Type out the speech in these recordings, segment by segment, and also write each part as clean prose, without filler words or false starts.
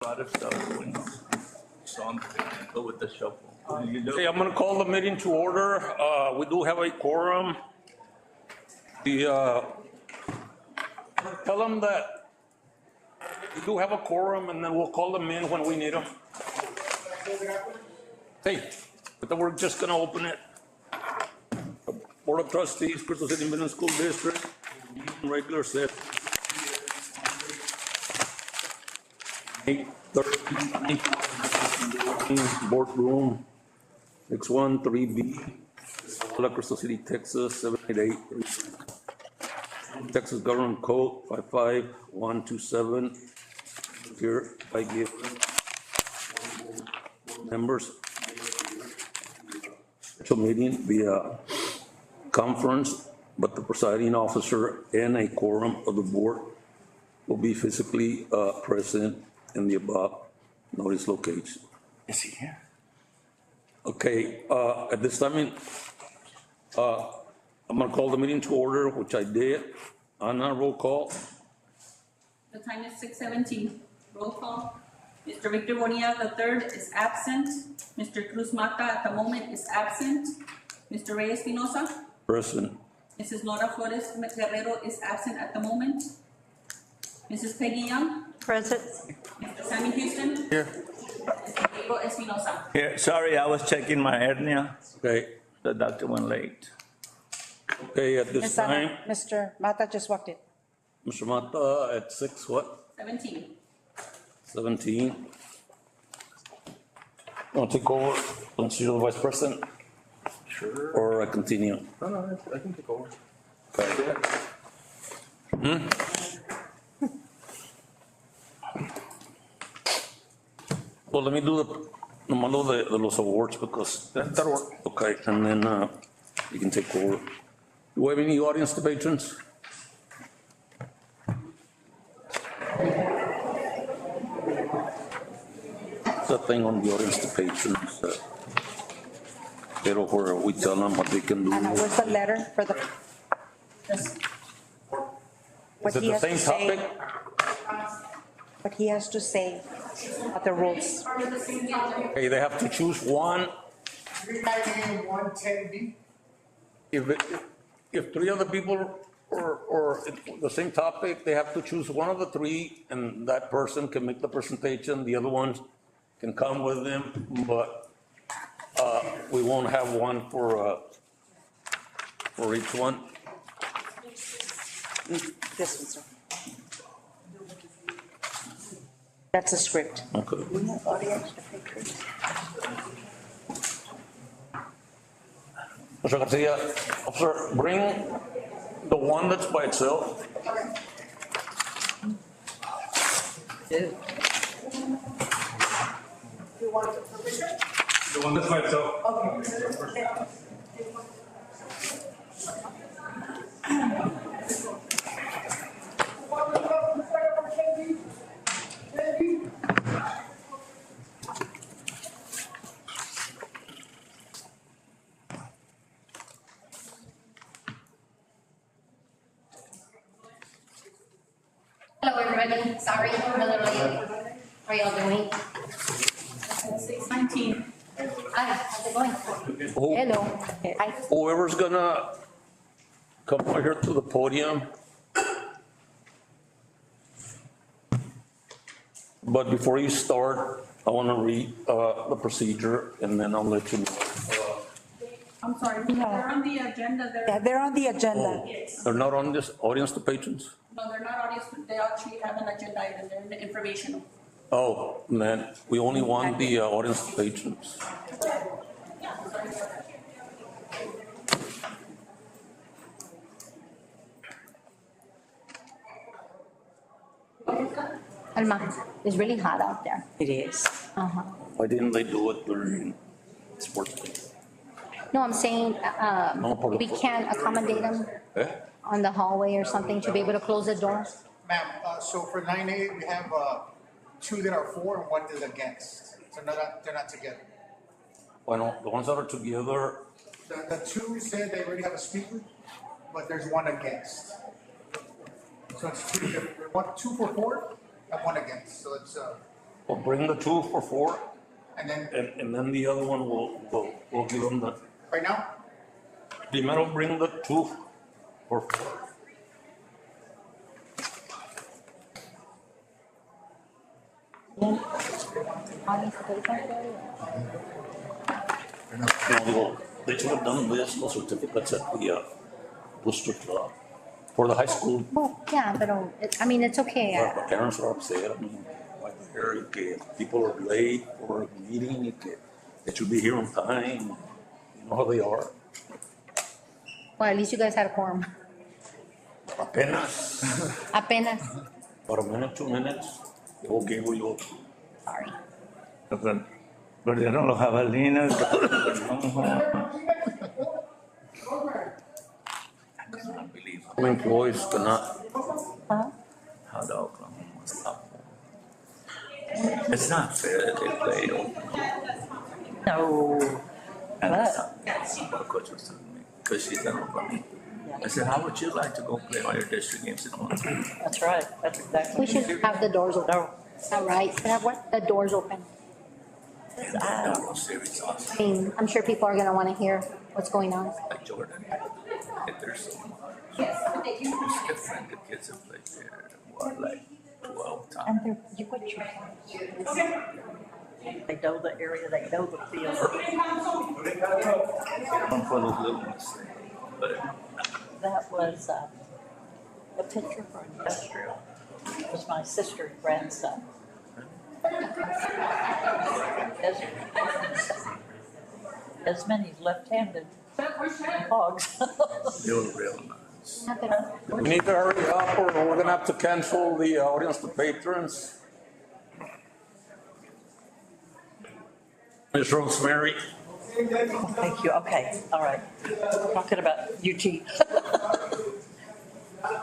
lot of stuff going on. So I'm gonna go with the shuffle. Okay, I'm gonna call the meeting to order. We do have a quorum. Tell them that we do have a quorum and then we'll call them in when we need them. Hey, but then we're just gonna open it. Board of Trustees, Crystal City Independent School District, regular set. 8:13, boardroom, 613B, Crystal City, Texas, 788. Texas Government Code 55127. Here I give members special meeting via conference, but the presiding officer and a quorum of the board will be physically present in the above notice location. Is he here? Okay, at this time, I'm gonna call the meeting to order, which I did. Anna, roll call. The time is 6:17. Roll call. Mr. Victor Bonilla III is absent. Mr. Cruz Mata at the moment is absent. Mr. Reyes Espinosa. Present. Mrs. Nora Flores Guerrero is absent at the moment. Mrs. Peggy Young. Present. Mr. Sammy Houston. Here. Mr. Diego Espinosa. Here, sorry, I was checking my hernia. Okay, The doctor went late. okay, at this Ms. time, Ana, Mr. Mata just walked in. Mr. Mata at 6, what? 17. 17. Want to take over, since you're the vice president, Sure. or I continue? No, I can take over. Okay. Well, let me do the model de los awards because, That'll work. okay, and then you can take over. Do we have any audience to patrons? The thing on the audience to patrons, where we tell them what they can do. Ana, where's the letter for the? What Is it he the has to same say, topic? what he has to say about the rules. Okay, they have to choose one. 110B. If three other people or the same topic, they have to choose one of the three, and that person can make the presentation, the other ones can come with them, but we won't have one for each one. This one, sir. That's a script. Okay. We have audience to patrons. Mr. Garcia, officer, bring the one that's by itself. The one that's by itself. Hello, everybody. Sorry, I'm a little late. How are y'all doing? 6:19. Hi, how's it going? Who- Hello. Hi. Whoever's gonna come over here to the podium. But before you start, I want to read the procedure and then I'll let you know. I'm sorry. They're on the agenda. Yeah, they're on the agenda. They're not on this audience to patrons? No, they're not audience. They actually have an agenda item. They're in the informational. Oh, man, we only want the audience to patrons. Alma, it's really hot out there. It is. Uh-huh. Why didn't they do it during sports day? No, I'm saying, we can't accommodate them Eh? on the hallway or something to be able to close the door? Ma'am, so for 9A, we have two that are for and one is against. So they're not together. Why not? The ones that are together, The two said they already have a speaker, but there's one against. So it's two different, two for and one against. So it's We'll bring the two for 4, And then, and then the other one we'll give them the, right now, primero bring the 2 for 4. No, they should have done this, the certificates at the booster club for the high school. Well, yeah, but, I mean, it's okay. The parents are upset, I mean, why the heck, que people are late for a meeting, que they should be here on time, you know how they are. Well, at least you guys had a quorum. Apenas, Apenas. about a minute, 2 minutes, okay, we go. Sorry. Perdieron los jabalines. Some employees cannot, Hot dog, stop. It's not fair that they play open. No. And it's not, the coach was telling me, because she's done it for me. I said, how would you like to go play all your district games in one? That's right, that's exactly. We should have the doors open. All right, should have what? The doors open. And that was serious I awesome. mean, I'm sure people are gonna wanna hear what's going on. Like Jordan, if there's so much. It's different, the kids have played there, what, like 12 times. And they're, you what you. They know the area, they know the field. One for those little ones, but That was, the picture for industrial. It was my sister's grandson. Esmond, he's left-handed. Hogs. they were real nice. we need to hurry up or we're gonna have to cancel the audience to patrons. Ms. Rosemary, Thank you, okay, all right. Talking about UT.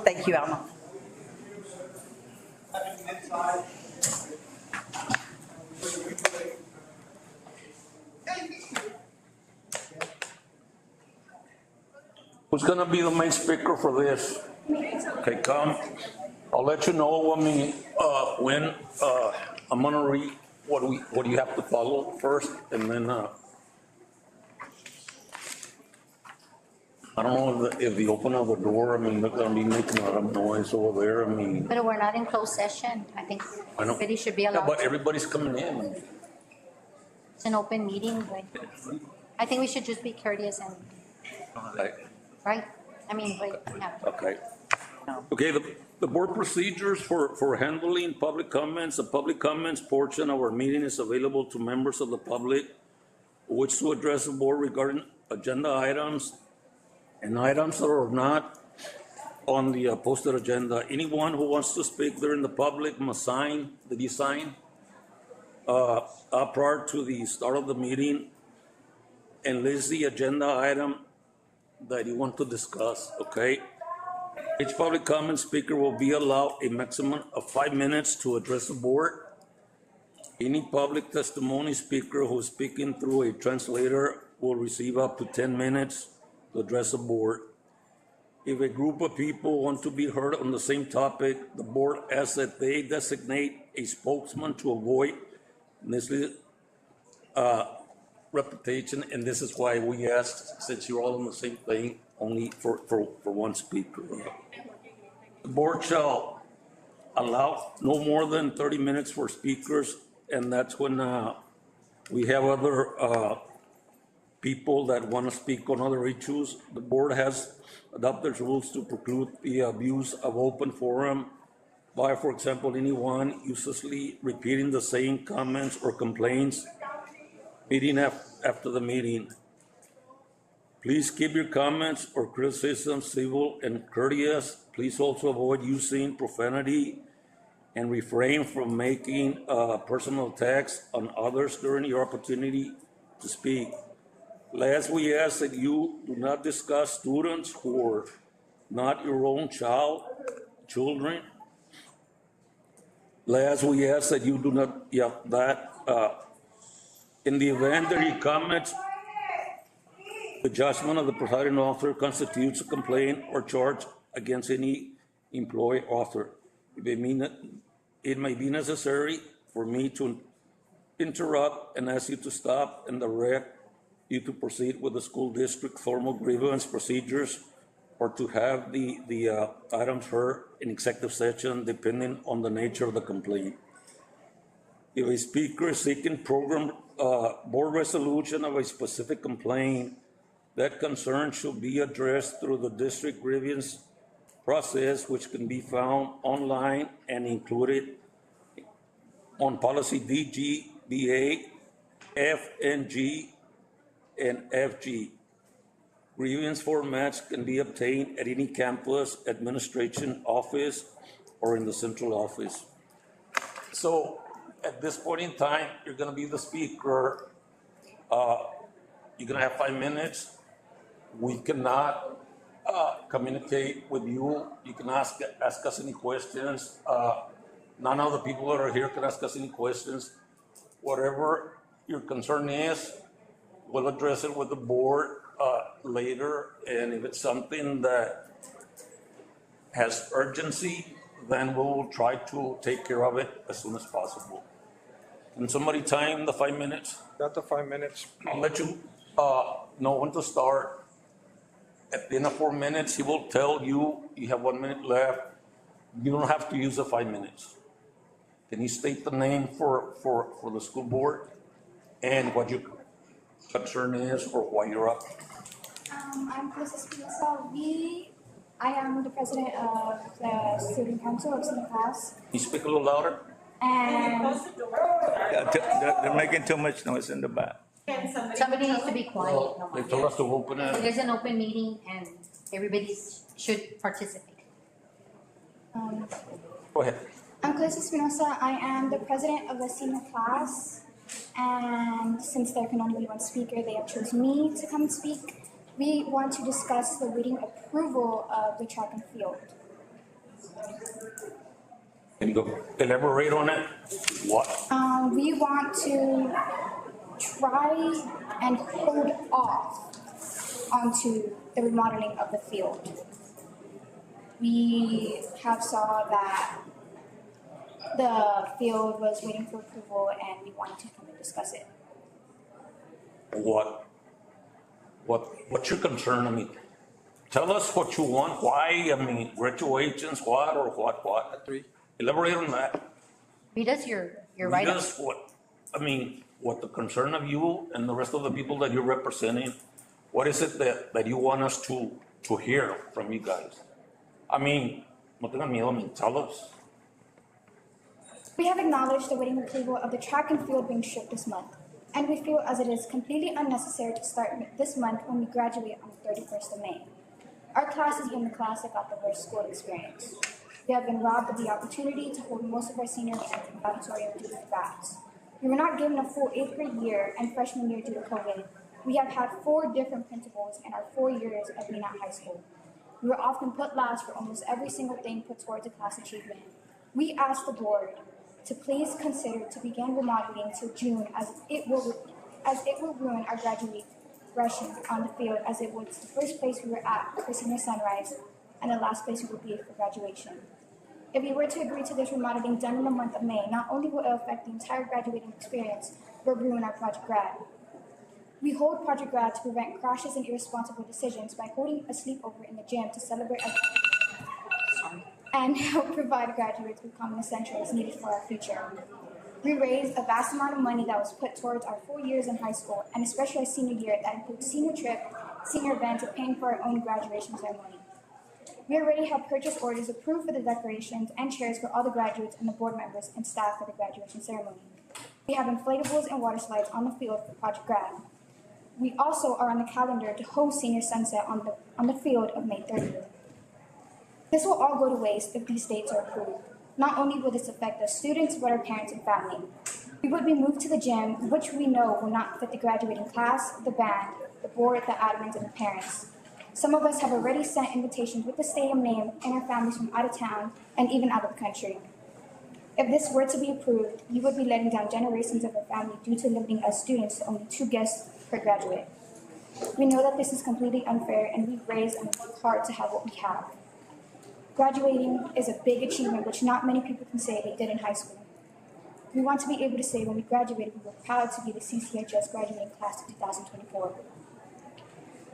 Thank you, Alma. who's gonna be the main speaker for this? Okay, come. I'll let you know, I mean, when, I'm gonna read what you have to follow first, and then, I don't know if they open up the door, I mean, they're gonna be making a lot of noise over there, I mean, But we're not in closed session. I think I know. everybody should be Yeah, allowed. but everybody's coming in. It's an open meeting, but I think we should just be courteous and, Like, right? I mean, wait, yeah. okay. Okay, the board procedures for handling public comments, the public comments portion of our meeting is available to members of the public who wish to address the board regarding agenda items and items that are not on the posted agenda. Anyone who wants to speak during the public must sign, did you sign? Prior to the start of the meeting and list the agenda item that you want to discuss, okay? Each public comment speaker will be allowed a maximum of 5 minutes to address the board. Any public testimony speaker who is speaking through a translator will receive up to 10 minutes to address the board. If a group of people want to be heard on the same topic, the board asks that they designate a spokesman to avoid misleading reputation, and this is why we asked, since you're all on the same thing, only for one speaker. The board shall allow no more than 30 minutes for speakers, and that's when we have other people that want to speak on other issues. The board has adopted rules to preclude the abuse of open forum by, for example, anyone uselessly repeating the same comments or complaints meeting after the meeting. Please keep your comments or criticisms civil and courteous. Please also avoid using profanity and refrain from making personal attacks on others during your opportunity to speak. Last, we ask that you do not discuss students who are not your own children. Last, we ask that you do not, in the event that your comments, the judgment of the presiding officer constitutes a complaint or charge against any employee author. It may be necessary for me to interrupt and ask you to stop and direct you to proceed with the school district formal grievance procedures or to have the items heard in executive session depending on the nature of the complaint. If a speaker is seeking program board resolution of a specific complaint, that concern should be addressed through the district grievance process, which can be found online and included on policy DGBA, FNG, and FG. Grievance formats can be obtained at any campus administration office or in the central office. So at this point in time, you're gonna be the speaker. You're gonna have 5 minutes. We cannot communicate with you. You can ask us any questions. None of the people that are here can ask us any questions. Whatever your concern is, we'll address it with the board later. And if it's something that has urgency, then we'll try to take care of it as soon as possible. Can somebody time the 5 minutes? Got the 5 minutes. I'll let you know when to start. At the end of 4 minutes, he will tell you, you have 1 minute left. You don't have to use the 5 minutes. Can you state the name for the school board and what your concern is or why you're up? I'm Melissa Espinosa. I am the president of the student council of senior class. Can you speak a little louder? And They're making too much noise in the back. Somebody needs to be quiet. Well, they told us to open It it. is an open meeting and everybody should participate. Go ahead. I'm Melissa Espinosa. I am the president of the senior class. And since there can only be one speaker, they have chosen me to come and speak. We want to discuss the waiting approval of the track and field. Can you go elaborate on it? What? We want to try and hold off onto the remodeling of the field. We have saw that the field was waiting for approval and we wanted to come and discuss it. What's your concern? I mean, tell us what you want, why, I mean, graduations, what, or what? Elaborate on that. Read us your Read write-up. us what the concern of you and the rest of the people that you're representing, what is it that you want us to hear from you guys? I mean, no tengan miedo, I mean, tell us. We have acknowledged the waiting approval of the track and field being stripped this month, and we feel as it is completely unnecessary to start this month when we graduate on the 31st of May. Our class has been the class that got the worst school experience. We have been robbed of the opportunity to hold most of our senior events in the auditorium due to facts. We were not given a full 8th grade year and freshman year due to COVID. We have had 4 different principals in our 4 years of being at high school. We were often put last for almost every single thing put towards a class achievement. We asked the board to please consider to begin remodeling till June as it will ruin our graduation on the field, as it was the first place we were at for senior sunrise and the last place we would be for graduation. If we were to agree to this remodeling done in the month of May, not only will it affect the entire graduating experience, but ruin our Project Grad. We hold Project Grad to prevent crashes and irresponsible decisions by holding a sleepover in the gym to celebrate and help provide graduates with common essentials needed for our future. We raised a vast amount of money that was put towards our 4 years in high school, and especially our senior year, that includes senior trip, senior events, and paying for our own graduation ceremony. We already have purchase orders approved for the decorations and chairs for all the graduates and the board members and staff for the graduation ceremony. We have inflatables and water slides on the field for Project Grad. We also are on the calendar to host Senior Sunset on the field of May 30th. This will all go to waste if these dates are approved. Not only will this affect us students, but our parents and family. We would be moved to the gym, which we know will not fit the graduating class, the band, the board, the admins, and the parents. Some of us have already sent invitations with the stadium name and our families from out of town and even out of the country. If this were to be approved, you would be letting down generations of our family due to limiting us students to only 2 guests per graduate. We know that this is completely unfair, and we've raised and worked hard to have what we have. Graduating is a big achievement which not many people can say they did in high school. We want to be able to say when we graduated, we were proud to be the CCHS graduating class of 2024.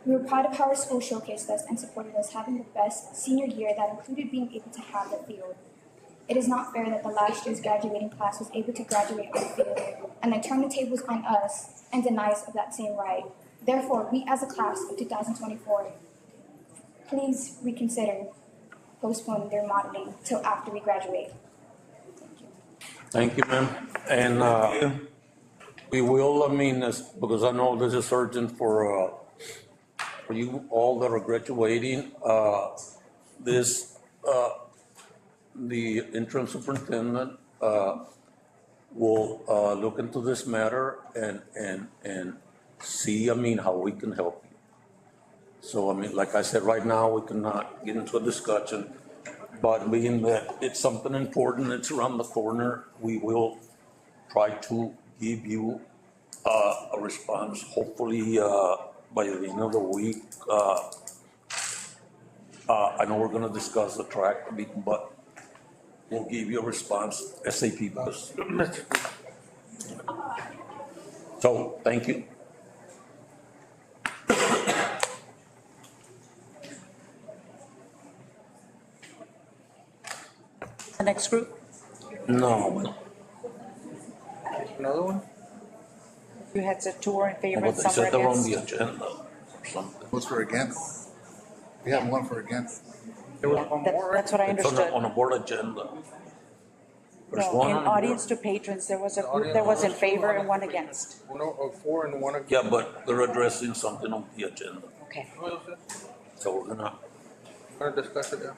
We were proud of how our school showcased us and supported us having the best senior year that included being able to have the field. It is not fair that the last year's graduating class was able to graduate on the field and then turn the tables on us and deny us of that same right. Therefore, we as a class of 2024, please reconsider postponing their modeling till after we graduate. Thank you, ma'am. And we will, because I know this is urgent for you all that are graduating, the interim superintendent will look into this matter and see, how we can help you. So, like I said, right now, we cannot get into a discussion, but being that it's something important, it's around the corner, we will try to give you a response, hopefully by the end of the week. I know we're gonna discuss the track, but we'll give you a response SAP does. So, thank you. The next group? No, Another one? You had said two were in favor but and they some were said they're on against. the agenda or something. Who's for against? We have one for against. There was one more, right? That's what I It's understood. on a board agenda. There's No, one in on the board. audience to patrons, there was a group that was in favor and one against. Uno, four and one against. Yeah, but they're addressing something on the agenda, Okay. so we're gonna, Discuss it, yeah.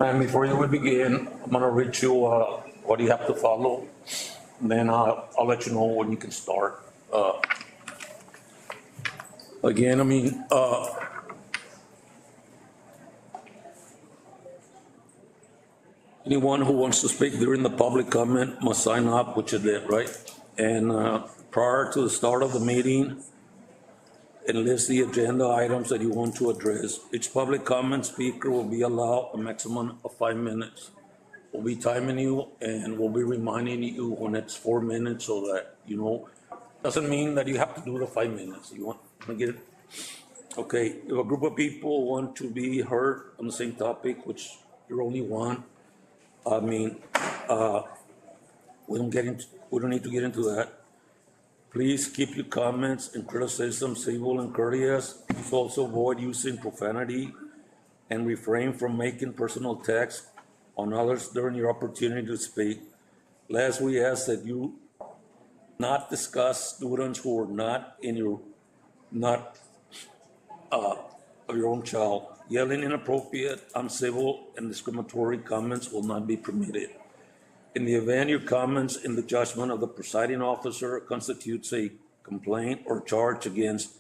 and before you begin, I'm gonna read you, what you have to follow. Then I'll let you know when you can start. Again, anyone who wants to speak during the public comment must sign up, which you did, right? And prior to the start of the meeting, enlist the agenda items that you want to address. Each public comment speaker will be allowed a maximum of 5 minutes. We'll be timing you and we'll be reminding you when it's 4 minutes so that, doesn't mean that you have to do the 5 minutes. You want to get it? Okay, if a group of people want to be heard on the same topic, which you're only one, we don't need to get into that. Please keep your comments and criticism civil and courteous. Please also avoid using profanity and refrain from making personal attacks on others during your opportunity to speak. Last, we ask that you not discuss students who are not of your own child. Yelling, inappropriate, uncivil, and discriminatory comments will not be permitted. In the event your comments in the judgment of the presiding officer constitutes a complaint or charge against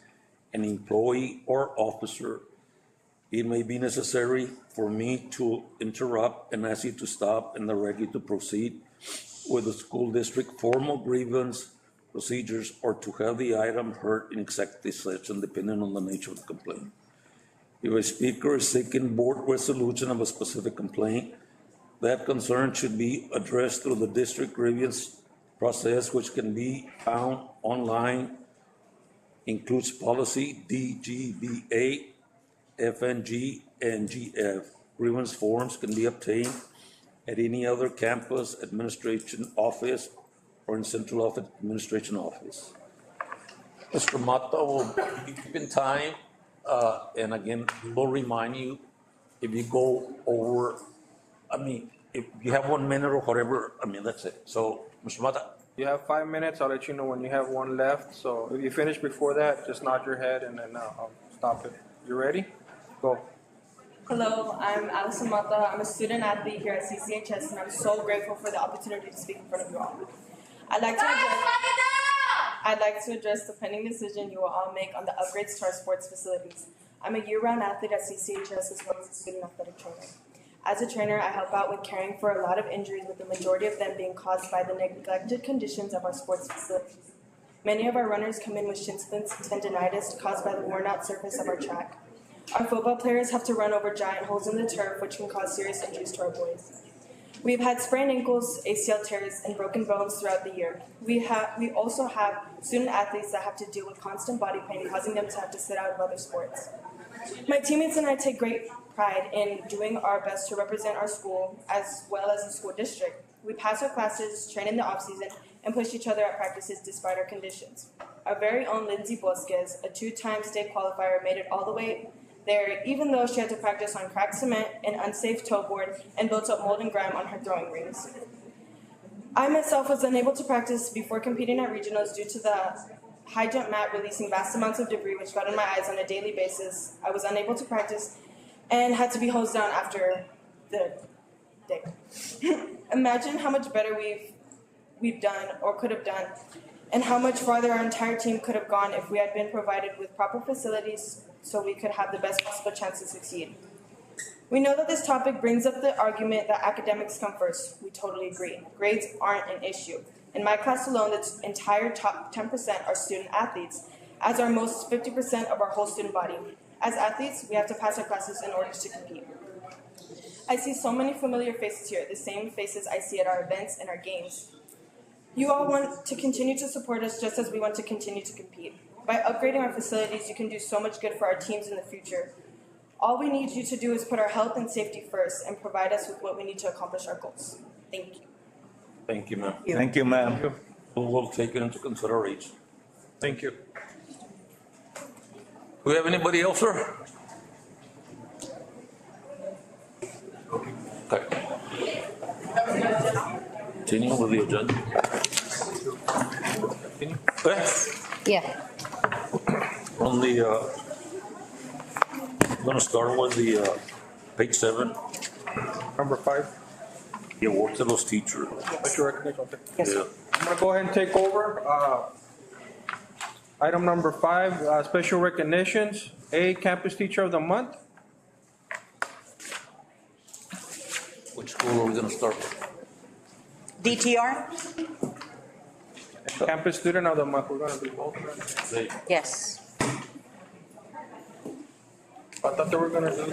an employee or officer, it may be necessary for me to interrupt and ask you to stop and direct you to proceed with the school district formal grievance procedures or to have the item heard in executive session, depending on the nature of the complaint. If a speaker is seeking board resolution of a specific complaint, that concern should be addressed through the district grievance process, which can be found online, includes policy DGBA, FNG, and GF. Grievance forms can be obtained at any other campus administration office or in central office administration office. Mr. Mata will be keeping time, and again, we'll remind you if you go over, if you have 1 minute or whatever, that's it. So, Mr. Mata. You have 5 minutes. I'll let you know when you have one left. So if you finish before that, just nod your head and then I'll stop it. You ready? Go. Hello, I'm Alison Mata. I'm a student athlete here at CCHS, and I'm so grateful for the opportunity to speak in front of you all. I'd like to address the pending decision you will all make on the upgrades to our sports facilities. I'm a year-round athlete at CCHS as well as a student athletic trainer. As a trainer, I help out with caring for a lot of injuries, with the majority of them being caused by the neglected conditions of our sports facilities. Many of our runners come in with shin splints and tendinitis caused by the worn out surface of our track. Our football players have to run over giant holes in the turf, which can cause serious injuries to our boys. We've had sprained ankles, ACL tears, and broken bones throughout the year. We also have student athletes that have to deal with constant body pain, causing them to have to sit out of other sports. My teammates and I take great pride in doing our best to represent our school as well as the school district. We pass our classes, train in the off-season, and push each other at practices despite our conditions. Our very own Lindsay Bosquez, a 2-time state qualifier, made it all the way there, even though she had to practice on cracked cement, an unsafe toe board, and built up mold and grime on her throwing rings. I myself was unable to practice before competing at regionals due to the high jump mat releasing vast amounts of debris which got in my eyes on a daily basis. I was unable to practice and had to be hosed down after the day. Imagine how much better we've done or could have done, and how much farther our entire team could have gone if we had been provided with proper facilities so we could have the best possible chance to succeed. We know that this topic brings up the argument that academics come first. We totally agree. Grades aren't an issue. In my class alone, the entire top 10% are student athletes, as are most 50% of our whole student body. As athletes, we have to pass our classes in order to compete. I see so many familiar faces here, the same faces I see at our events and our games. You all want to continue to support us just as we want to continue to compete. By upgrading our facilities, you can do so much good for our teams in the future. All we need you to do is put our health and safety first and provide us with what we need to accomplish our goals. Thank you. Thank you, ma'am. Thank you, ma'am. We'll take it into consideration. Thank you. Do we have anybody else, sir? Okay. Continue with the agenda. Okay. Yeah. On the, I'm gonna start with the, page 7, Number 5. the award to those teachers. What's your recognition? Okay. Yes. Yeah. I'm gonna go ahead and take over. Item number 5, special recognitions. A, Campus Teacher of the Month. Which school are we gonna start with? DTR? Campus Student of the Month. We're gonna do both. They- Yes. I thought they were gonna do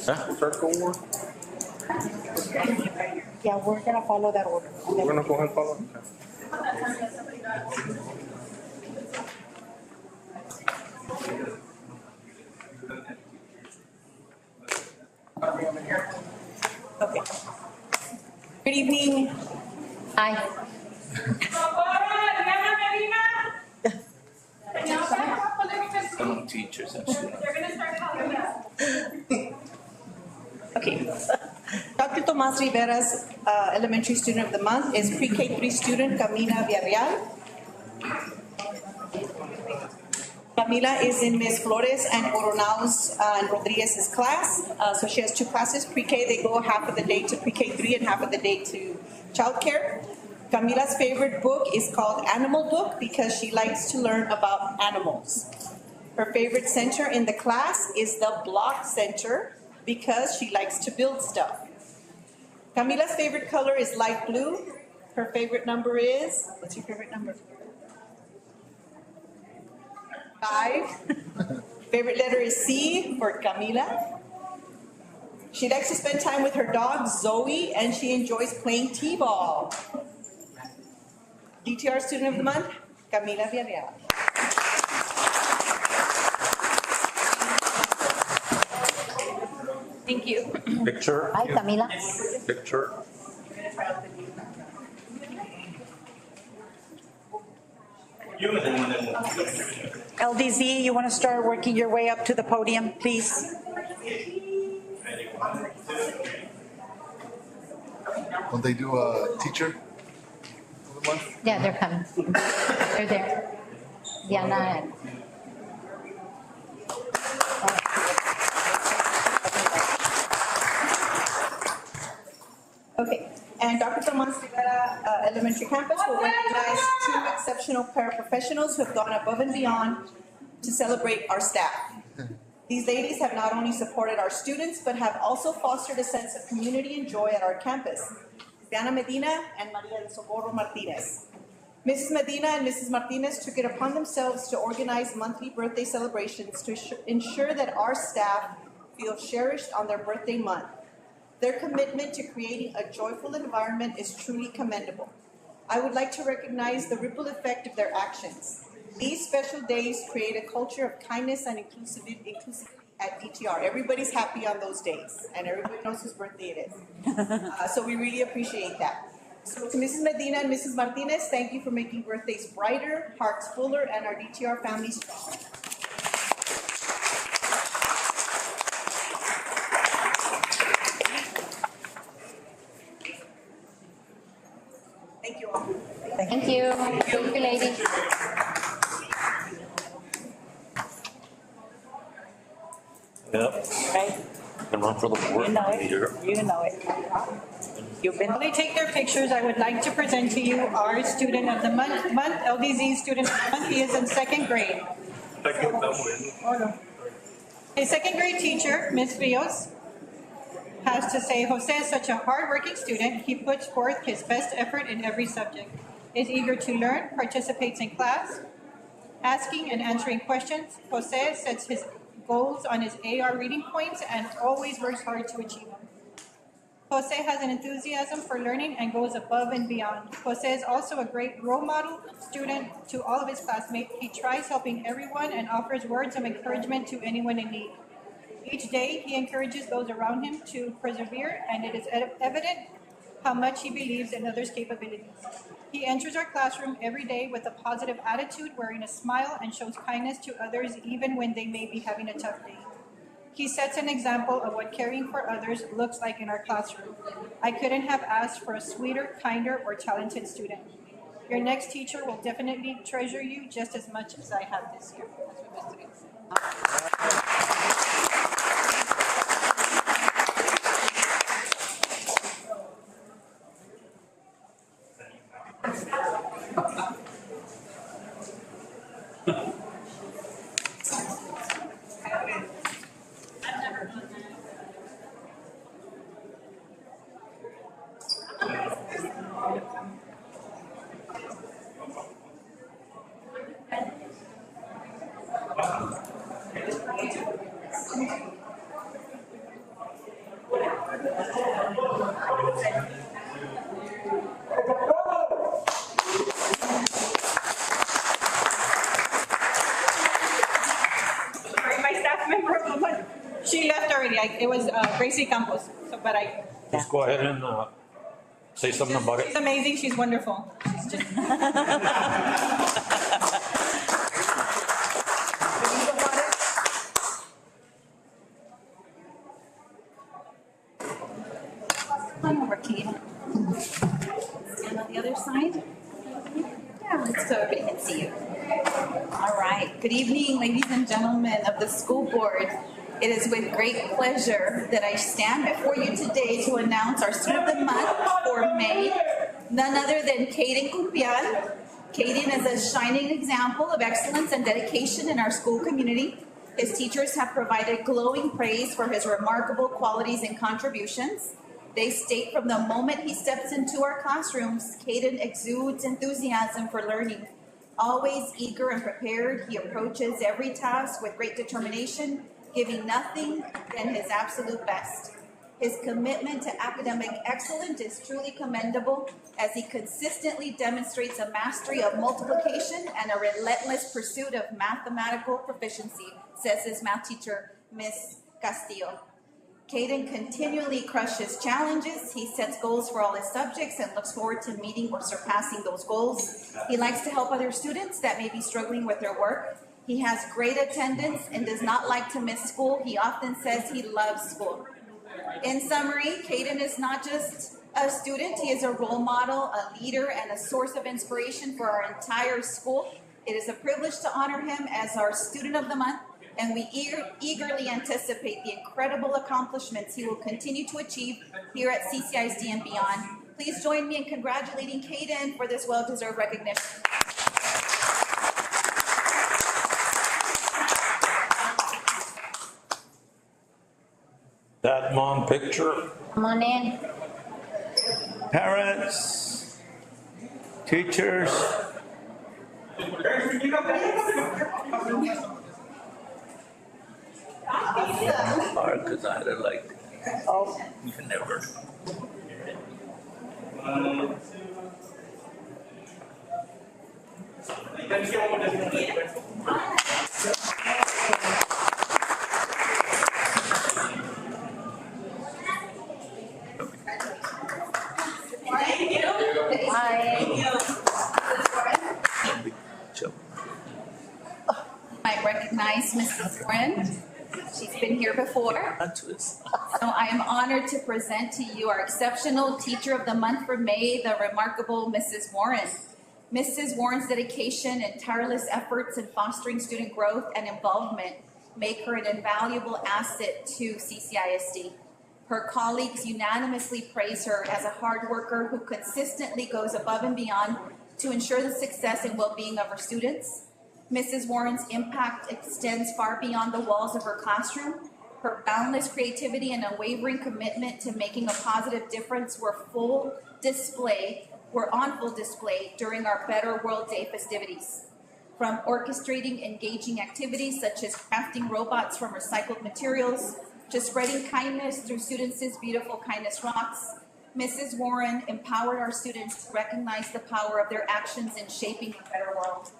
Huh? circle award. Yeah, we're gonna follow that order. We're gonna go ahead and follow. Okay. Good evening. Hi. Some teachers and students. Okay. Dr. Tomas Rivera's Elementary Student of the Month is Pre-K 3 student Camila Villarreal. Camila is in Ms. Flores and Coronel's and Rodriguez's class. So she has 2 classes. Pre-K, they go half of the day to Pre-K 3 and half of the day to childcare. Camila's favorite book is called Animal Book because she likes to learn about animals. Her favorite center in the class is the Block Center because she likes to build stuff. Camila's favorite color is light blue. Her favorite number is, what's your favorite number? 5. Favorite letter is C for Camila. She likes to spend time with her dog Zoe, and she enjoys playing t-ball. DTR Student of the Month, Camila Villarreal. Thank you. Picture, Hi, Camila. picture. LDZ, you want to start working your way up to the podium, please? When they do a teacher of the month? Yeah, they're coming. They're there. Diana and. Okay, and Dr. Tomas Rivera Elementary Campus will recognize 2 exceptional paraprofessionals who have gone above and beyond to celebrate our staff. These ladies have not only supported our students, but have also fostered a sense of community and joy at our campus. Diana Medina and Maria del Socorro Martinez. Mrs. Medina and Mrs. Martinez took it upon themselves to organize monthly birthday celebrations to ensure that our staff feel cherished on their birthday month. Their commitment to creating a joyful environment is truly commendable. I would like to recognize the ripple effect of their actions. These special days create a culture of kindness and inclusivity at DTR. Everybody's happy on those days, and everybody knows whose birthday it is. So we really appreciate that. So to Mrs. Medina and Mrs. Martinez, thank you for making birthdays brighter, hearts fuller, and our DTR family stronger. Thank you all. Thank you. Thank you, ladies. Yep, Right? can run for the board. You know it. Here. You know it. You've been. While they take their pictures, I would like to present to you our student of the month, LDZ student of the month. He is in second grade. His second grade teacher, Ms. Rios, has to say, Jose is such a hardworking student. He puts forth his best effort in every subject, is eager to learn, participates in class, asking and answering questions. Jose sets his goals on his AR reading points and always works hard to achieve them. Jose has an enthusiasm for learning and goes above and beyond. Jose is also a great role model student to all of his classmates. He tries helping everyone and offers words of encouragement to anyone in need. Each day, he encourages those around him to persevere, and it is evident how much he believes in others' capabilities. He enters our classroom every day with a positive attitude, wearing a smile, and shows kindness to others even when they may be having a tough day. He sets an example of what caring for others looks like in our classroom. I couldn't have asked for a sweeter, kinder, or talented student. Your next teacher will definitely treasure you just as much as I have this year. That's what Mr. said. She left already. It was Gracie Campos. So, but I. Just go ahead and say something about She's it. amazing. She's wonderful. She's just. Come over, Kate. Stand on the other side. Yeah, so everybody can see you. All right. Good evening, ladies and gentlemen of the school board. It is with great pleasure that I stand before you today to announce our Student of the Month for May, none other than Caden Cumpial. Caden is a shining example of excellence and dedication in our school community. His teachers have provided glowing praise for his remarkable qualities and contributions. They state from the moment he steps into our classrooms, Caden exudes enthusiasm for learning. Always eager and prepared, he approaches every task with great determination, giving nothing than his absolute best. His commitment to academic excellence is truly commendable as he consistently demonstrates a mastery of multiplication and a relentless pursuit of mathematical proficiency, says his math teacher, Ms. Castillo. Caden continually crushes challenges. He sets goals for all his subjects and looks forward to meeting or surpassing those goals. He likes to help other students that may be struggling with their work. He has great attendance and does not like to miss school. He often says he loves school. In summary, Caden is not just a student, he is a role model, a leader, and a source of inspiration for our entire school. It is a privilege to honor him as our Student of the Month, and we eagerly anticipate the incredible accomplishments he will continue to achieve here at CCISD and beyond. Please join me in congratulating Caden for this well-deserved recognition. That mom picture. Come on in. Parents, teachers. Hard because I had to like, you can never. I recognize Mrs. Warren. She's been here before. So I am honored to present to you our exceptional Teacher of the Month for May, the remarkable Mrs. Warren. Mrs. Warren's dedication and tireless efforts in fostering student growth and involvement make her an invaluable asset to CCISD. Her colleagues unanimously praise her as a hard worker who consistently goes above and beyond to ensure the success and well-being of her students. Mrs. Warren's impact extends far beyond the walls of her classroom. Her boundless creativity and unwavering commitment to making a positive difference were on full display during our Better World Day festivities. From orchestrating engaging activities such as crafting robots from recycled materials to spreading kindness through students' beautiful kindness rocks, Mrs. Warren empowered our students to recognize the power of their actions in shaping a better world.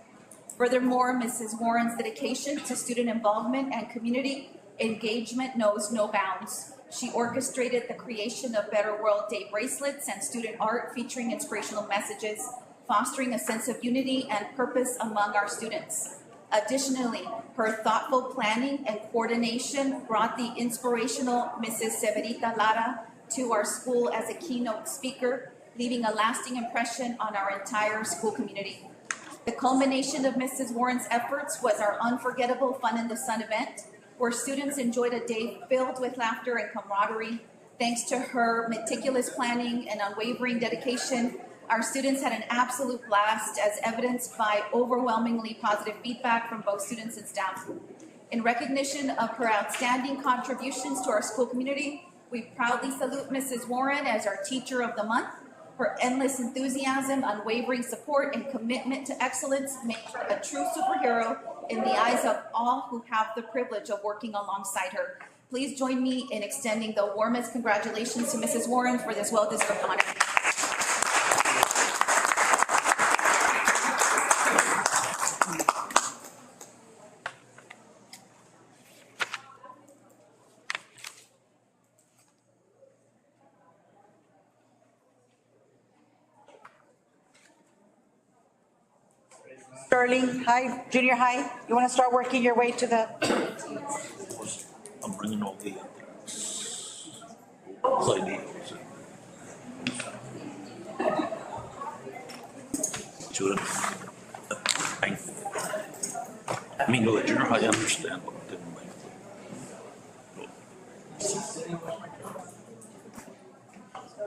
Furthermore, Mrs. Warren's dedication to student involvement and community engagement knows no bounds. She orchestrated the creation of Better World Day bracelets and student art featuring inspirational messages, fostering a sense of unity and purpose among our students. Additionally, her thoughtful planning and coordination brought the inspirational Mrs. Severita Lara to our school as a keynote speaker, leaving a lasting impression on our entire school community. The culmination of Mrs. Warren's efforts was our unforgettable Fun in the Sun event, where students enjoyed a day filled with laughter and camaraderie. Thanks to her meticulous planning and unwavering dedication, our students had an absolute blast, as evidenced by overwhelmingly positive feedback from both students and staff. In recognition of her outstanding contributions to our school community, we proudly salute Mrs. Warren as our Teacher of the Month. Her endless enthusiasm, unwavering support, and commitment to excellence make her a true superhero in the eyes of all who have the privilege of working alongside her. Please join me in extending the warmest congratulations to Mrs. Warren for this well-deserved honor. Sterling, hi, junior high, you want to start working your way to the, I'm bringing all the ideas. Children, I mean, no, the junior high, I understand, but I didn't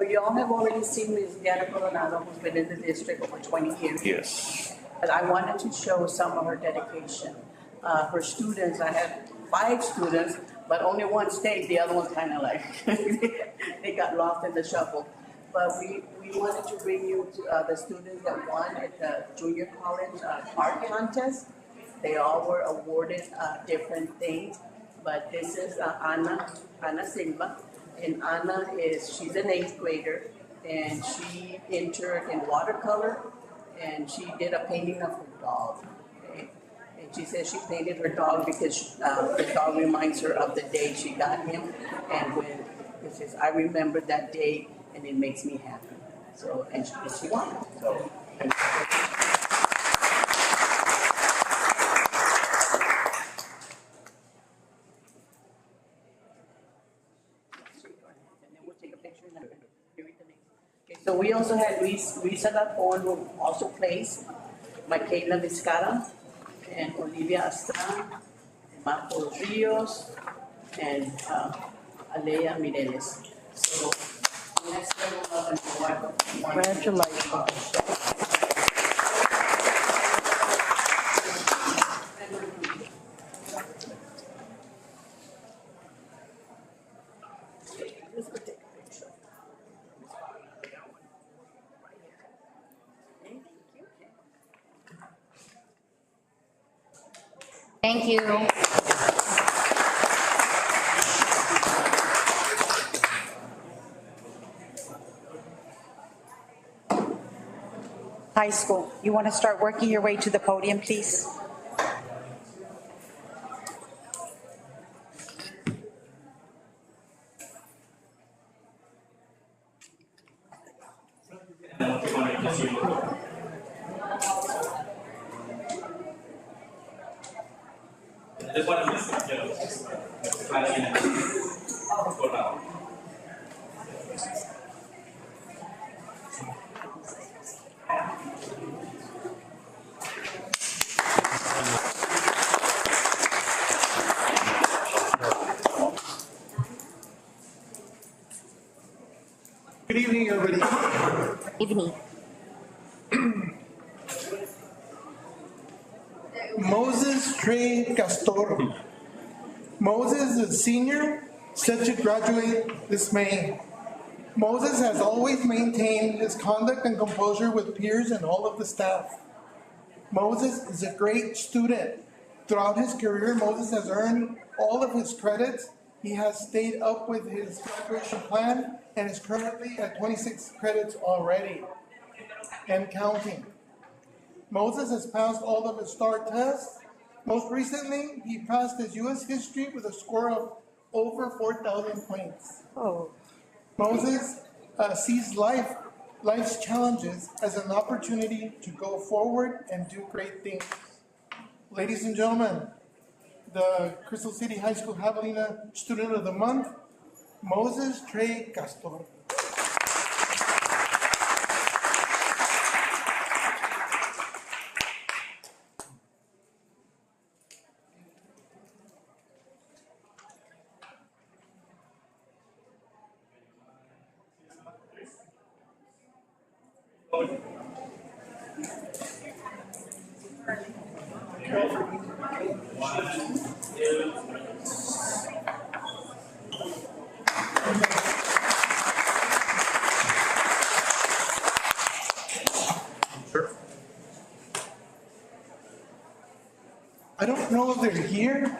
So you all have already seen Ms. Diana Coronado, who's been in the district over 20 years. Yes. But I wanted to show some of her dedication. Her students, I had 5 students, but only one stayed. The other ones kind of like, they got lost in the shuffle. But we wanted to bring you to, the students that won at the junior college art contest. They all were awarded different things, but this is Ana Silva. And Ana she's an 8th grader, and she entered in watercolor, and she did a painting of her dog. Okay? And she says she painted her dog because the dog reminds her of the day she got him. And when it says, I remember that day and it makes me happy. So, and she won. So, so we also had Luisa Lafon, who also plays, Michaela Vizcara, and Olivia Astran, Marcos Rios, and Alea Mireles. So let's go up and congratulations. Thank you. High school, you want to start working your way to the podium, please? Good evening, everybody. Evening. Moses Trey Castor. Moses is senior, set to graduate this May. Moses has always maintained his conduct and composure with peers and all of the staff. Moses is a great student. Throughout his career, Moses has earned all of his credits. He has stayed up with his graduation plan and is currently at 26 credits already and counting. Moses has passed all of his STAR tests. Most recently, he passed his U.S. history with a score of over 4,000 points. Oh. Moses sees life's challenges as an opportunity to go forward and do great things. Ladies and gentlemen, the Crystal City High School Javelina Student of the Month, Moses Trey Castor. I don't know if they're here.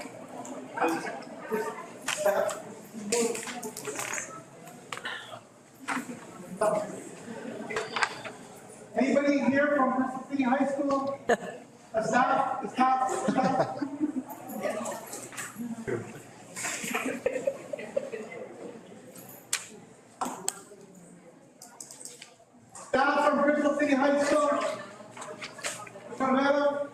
Anybody here from Crystal City High School? Stop. Staff from Crystal City High School. Come up.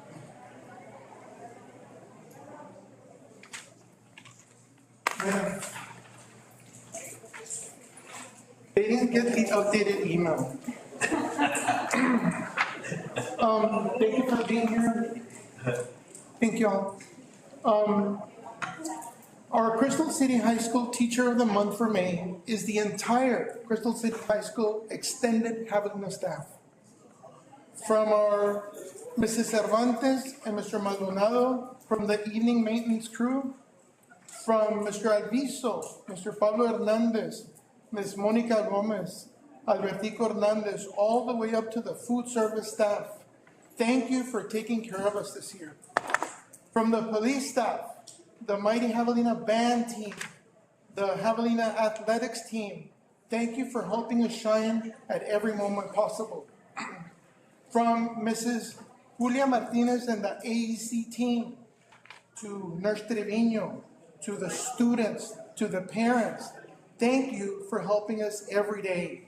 They didn't get the updated email. Thank you for being here. Thank you all. Our Crystal City High School Teacher of the Month for May is the entire Crystal City High School extended Javelina staff. From our Mrs. Cervantes and Mr. Maldonado, from the evening maintenance crew, from Mr. Alviso, Mr. Pablo Hernandez, Ms. Monica Gomez, Albertico Hernandez, all the way up to the food service staff. Thank you for taking care of us this year. From the police staff, the mighty Javelina band team, the Javelina athletics team, thank you for helping us shine at every moment possible. From Mrs. Julia Martinez and the AEC team, to Nurse Trevino, to the students, to the parents, thank you for helping us every day.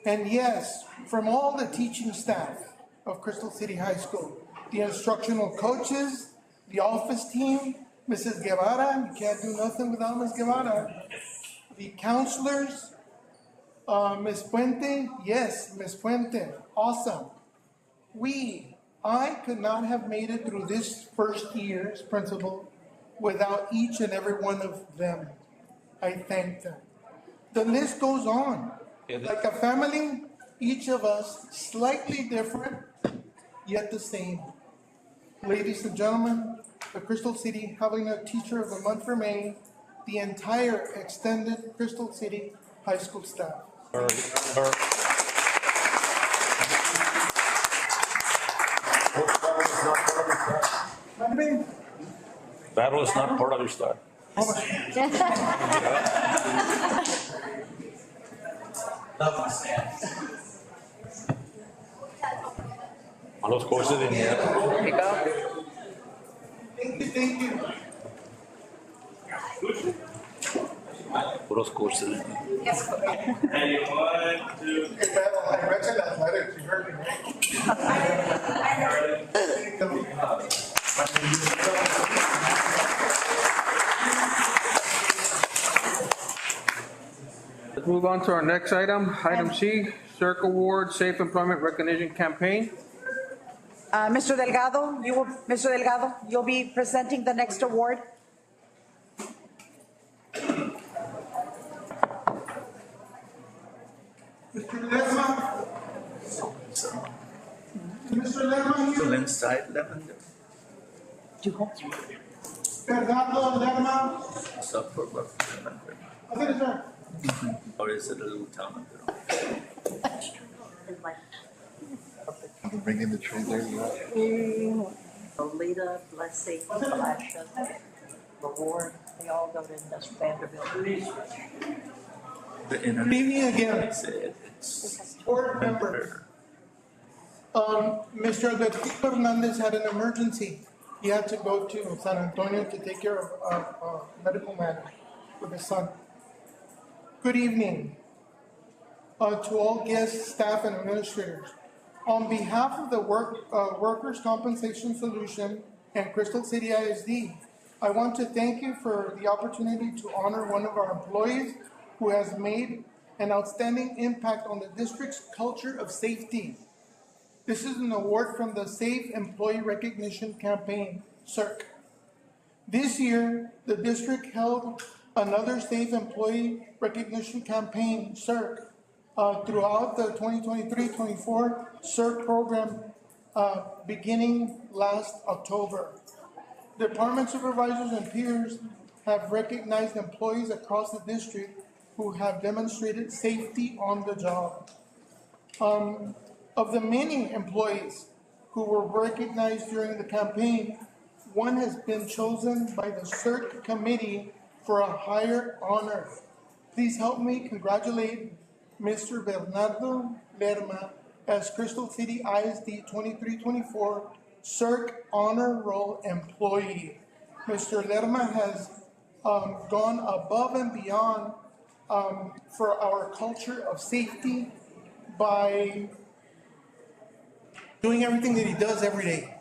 And yes, from all the teaching staff of Crystal City High School, the instructional coaches, the office team, Mrs. Guevara, you can't do nothing without Ms. Guevara, the counselors, Ms. Puente, yes, Ms. Puente, awesome. I could not have made it through this first year as principal without each and every one of them. I thank them. The list goes on. Like a family, each of us slightly different, yet the same. Ladies and gentlemen, the Crystal City Javelina Teacher of the Month for May, the entire extended Crystal City High School staff. Battle is not part of your style. On los courses de nieve. Thank you. Puros cursos de nieve. Hey, Beth, I mentioned athletics, you heard me, Let's move on to our next item, item C, CERC Award Safe Employment Recognition Campaign. Mr. Delgado, you'll be presenting the next award. Mr. Lerma. Mr. Lerma. Still inside Lavender. Bernardo Lerma. Suburb of Lavender. I think it's right. Or is it a little town? Bring in the tree there, Lolita, Blessing, Flasha, Reward, they all go to this Vanderbilt. The internet. Good evening again. It's Board member. Mr. Alberto Hernandez had an emergency. He had to go to San Antonio to take care of a medical matter with his son. Good evening to all guests, staff, and administrators. On behalf of the Workers' Compensation Solution and Crystal City ISD, I want to thank you for the opportunity to honor one of our employees who has made an outstanding impact on the district's culture of safety. This is an award from the Safe Employee Recognition Campaign, CERC. This year, the district held another Safe Employee Recognition Campaign, CERC, throughout the 2023-24 CERC program beginning last October. Department supervisors and peers have recognized employees across the district who have demonstrated safety on the job. Of the many employees who were recognized during the campaign, one has been chosen by the CERC committee for a higher honor. Please help me congratulate Mr. Bernardo Lerma as Crystal City ISD 23-24 CERC Honor Roll Employee. Mr. Lerma has gone above and beyond for our culture of safety by doing everything that he does every day.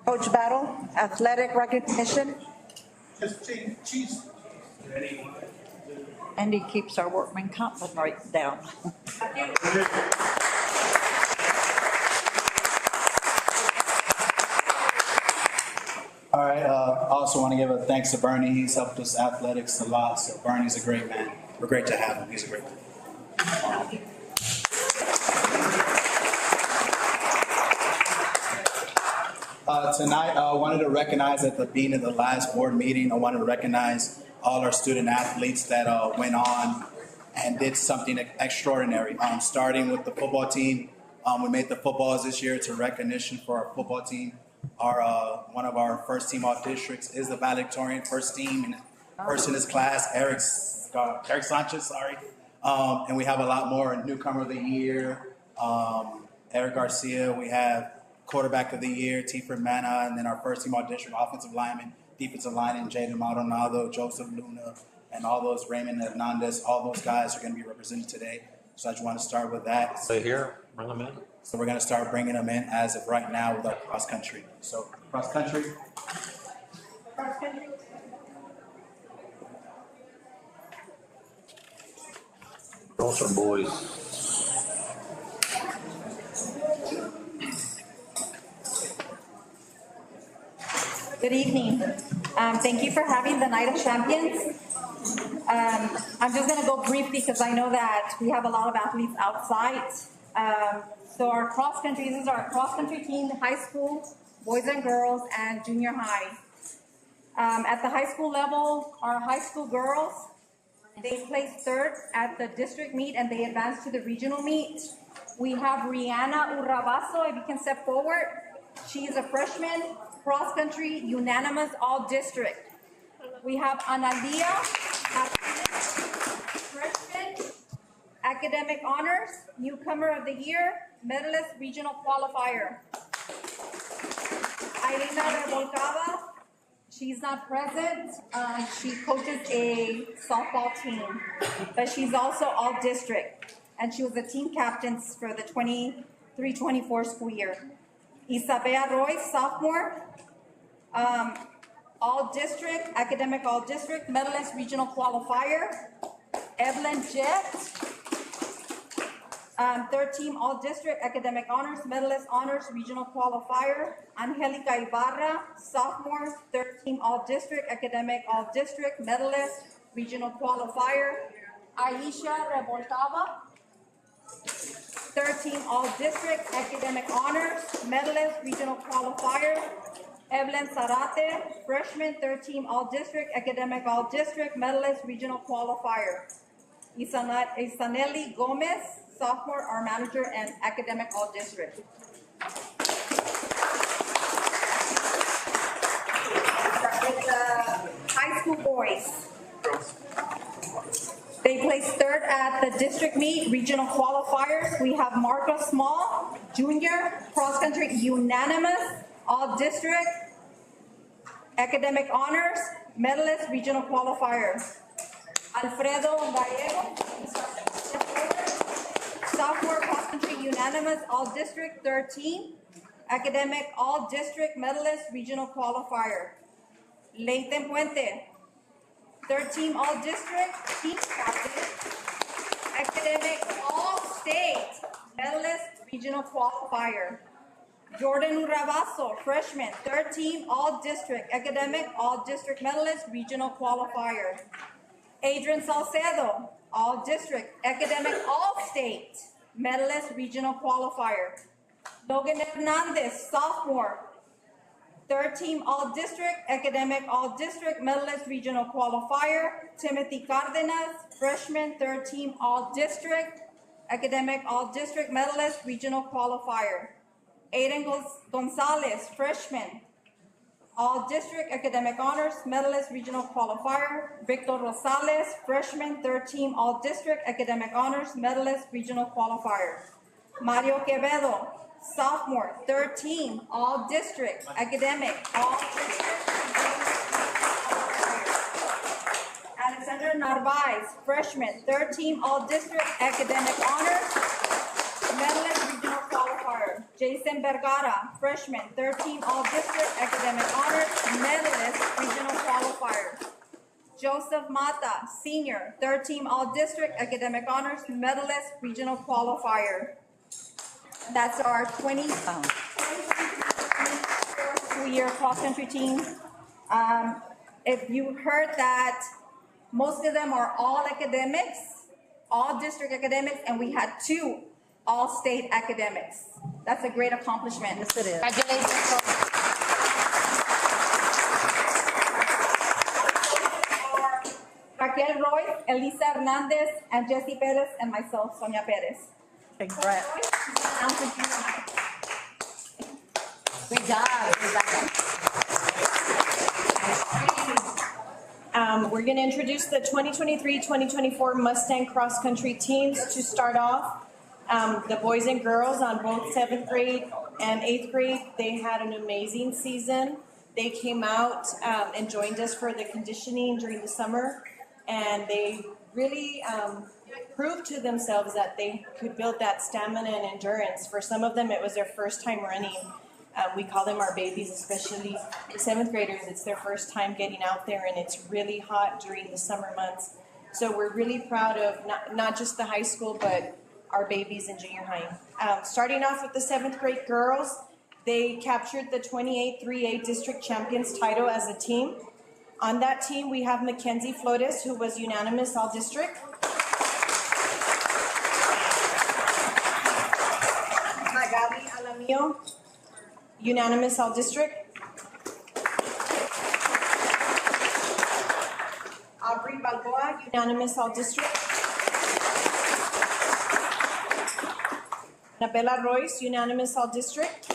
Coach Battle, athletic recognition. Just cheese. And he keeps our workman comp rate down. All right, I also want to give a thanks to Bernie. He's helped us athletics a lot, so Bernie's a great man. We're great to have him. He's a great man. Tonight, I wanted to recognize at the beginning of the last board meeting, I wanted to recognize all our student athletes that went on and did something extraordinary. Starting with the football team, we made the footballs this year. It's a recognition for our football team. Our one of our first team off districts is the valedictorian, first team and first in his class, Eric Sanchez. Sorry, and we have a lot more. Newcomer of the year, Eric Garcia. We have quarterback of the year, Tifred Mana, and then our first team all district offensive lineman, defensive lineman, Jaden Maldonado, Joseph Luna, and all those, Raymond Hernandez, all those guys are going to be represented today. So I just want to start with that. Stay here, bring them in. So we're going to start bringing them in as of right now with our cross country. So cross country. Those are boys. Good evening. Thank you for having the Night of Champions. I'm just gonna go briefly because I know that we have a lot of athletes outside. So our cross country, this is our cross country team, high school, boys and girls, and junior high. At the high school level, our high school girls They placed third at the district meet and they advanced to the regional meet. We have Rihanna Urrabaso, if you can step forward. She is a freshman, cross-country, unanimous, all-district. We have Analia, freshman, academic honors, newcomer of the year, medalist, regional qualifier. Irina Revolcada, she's not present. She coaches a softball team, but she's also all-district, and she was the team captain for the 23-24 school year. Isabella Royce, sophomore, all-district, academic all-district, medalist, regional qualifier. Evelyn Jett, third team all-district, academic honors, medalist, honors, regional qualifier. Angelica Ibarra, sophomore, third team all-district, academic all-district, medalist, regional qualifier. Aisha Revoltava, third team all-district, academic honors, medalist, regional qualifier. Evelyn Zarate, freshman, third team all-district, academic all-district, medalist, regional qualifier. Isanelli Gomez, sophomore, our manager and academic all-district. With the high school boys, they placed third at the district meet, regional qualifiers. We have Marco Small, junior, cross-country, unanimous, all-district, academic honors, medalist, regional qualifier. Alfredo Gallego, sophomore, cross-country, unanimous, all-district, third team, academic, all-district, medalist, regional qualifier. Leighton Puente, third team, all-district, team captain, academic, all-state, medalist, regional qualifier. Jordan Urrabaso, freshman, third team, all-district, academic, all-district, medalist, regional qualifier. Adrian Salcedo, all-district, academic, all-state, medalist, regional qualifier. Logan Hernandez, sophomore, third team, all-district, academic, all-district, medalist, regional qualifier. Timothy Cardenas, freshman, third team, all-district, academic, all-district, medalist, regional qualifier. Aiden Gonzalez, freshman, all-district, academic honors, medalist, regional qualifier. Victor Rosales, freshman, third team, all-district, academic honors, medalist, regional qualifier. Mario Quevedo, sophomore, third team, all-district, academic, all-district. Alexander Narvaez, freshman, third team, all-district, academic honors, medalist, regional qualifier. Jason Vergara, freshman, third team, all-district, academic honors, medalist, regional qualifier. Joseph Mata, senior, third team, all-district, academic honors, medalist, regional qualifier. That's our 24 school year cross-country team. If you heard that, most of them are all academics, all district academics, and we had 2 all-state academics. That's a great accomplishment. Yes, it is. Congratulations. Raquel Roy, Elisa Hernandez, and Jessie Perez, and myself, Sonia Perez. Congrats. Great job. We're going to introduce the 2023-2024 Mustang Cross Country teams to start off. The boys and girls on both 7th grade and 8th grade, they had an amazing season. They came out and joined us for the conditioning during the summer, and they really proved to themselves that they could build that stamina and endurance. For some of them, it was their first time running. We call them our babies, especially the 7th graders. It's their first time getting out there, and it's really hot during the summer months. So we're really proud of not just the high school, but our babies in junior high. Starting off with the 7th grade girls, they captured the 28-3A district champions title as a team. On that team, we have Mackenzie Flores, who was unanimous all district. Magali Alamio, unanimous all district. Aubrey Balboa, unanimous all district. Anabella Royce, unanimous all district.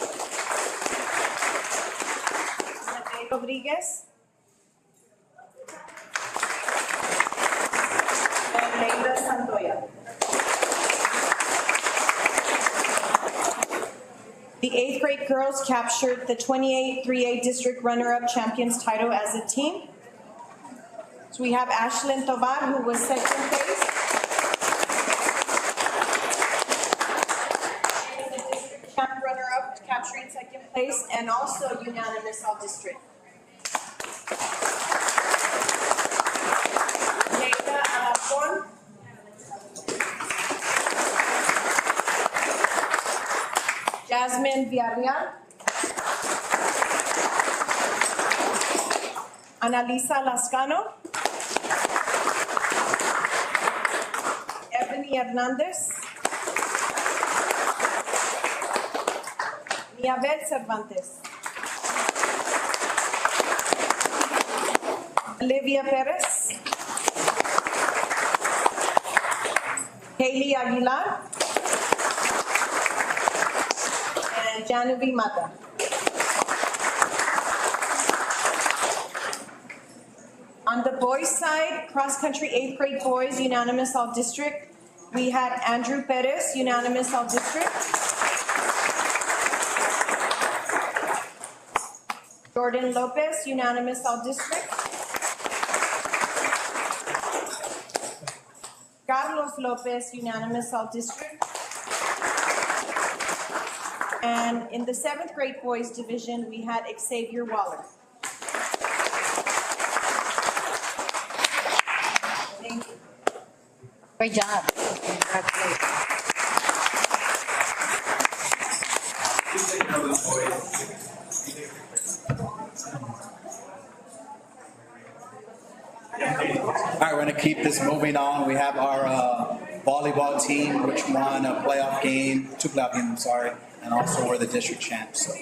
Anabel Rodriguez. And Leila Santoya. The 8th grade girls captured the 28 3A district runner-up champions title as a team. So we have Ashlyn Tovar, who was second place. Runner-up, capturing second place, and also unanimous all district. Neida Alarcón. Jasmine Villarreal. Analisa Lascano. Ebony Hernandez. Miabel Cervantes. Olivia Perez. Hailey Aguilar. And Janovi Mata. On the boys' side, cross-country 8th grade boys, unanimous all district. We had Andrew Perez, unanimous all district. Jordan Lopez, unanimous all district. Carlos Lopez, unanimous all district. And in the 7th grade boys division, we had Xavier Waller. Thank you. Great job. Congratulations. All right, we're going to keep this moving on. We have our volleyball team, which won a playoff game, 2 playoff games, I'm sorry, and also were the district champs. So.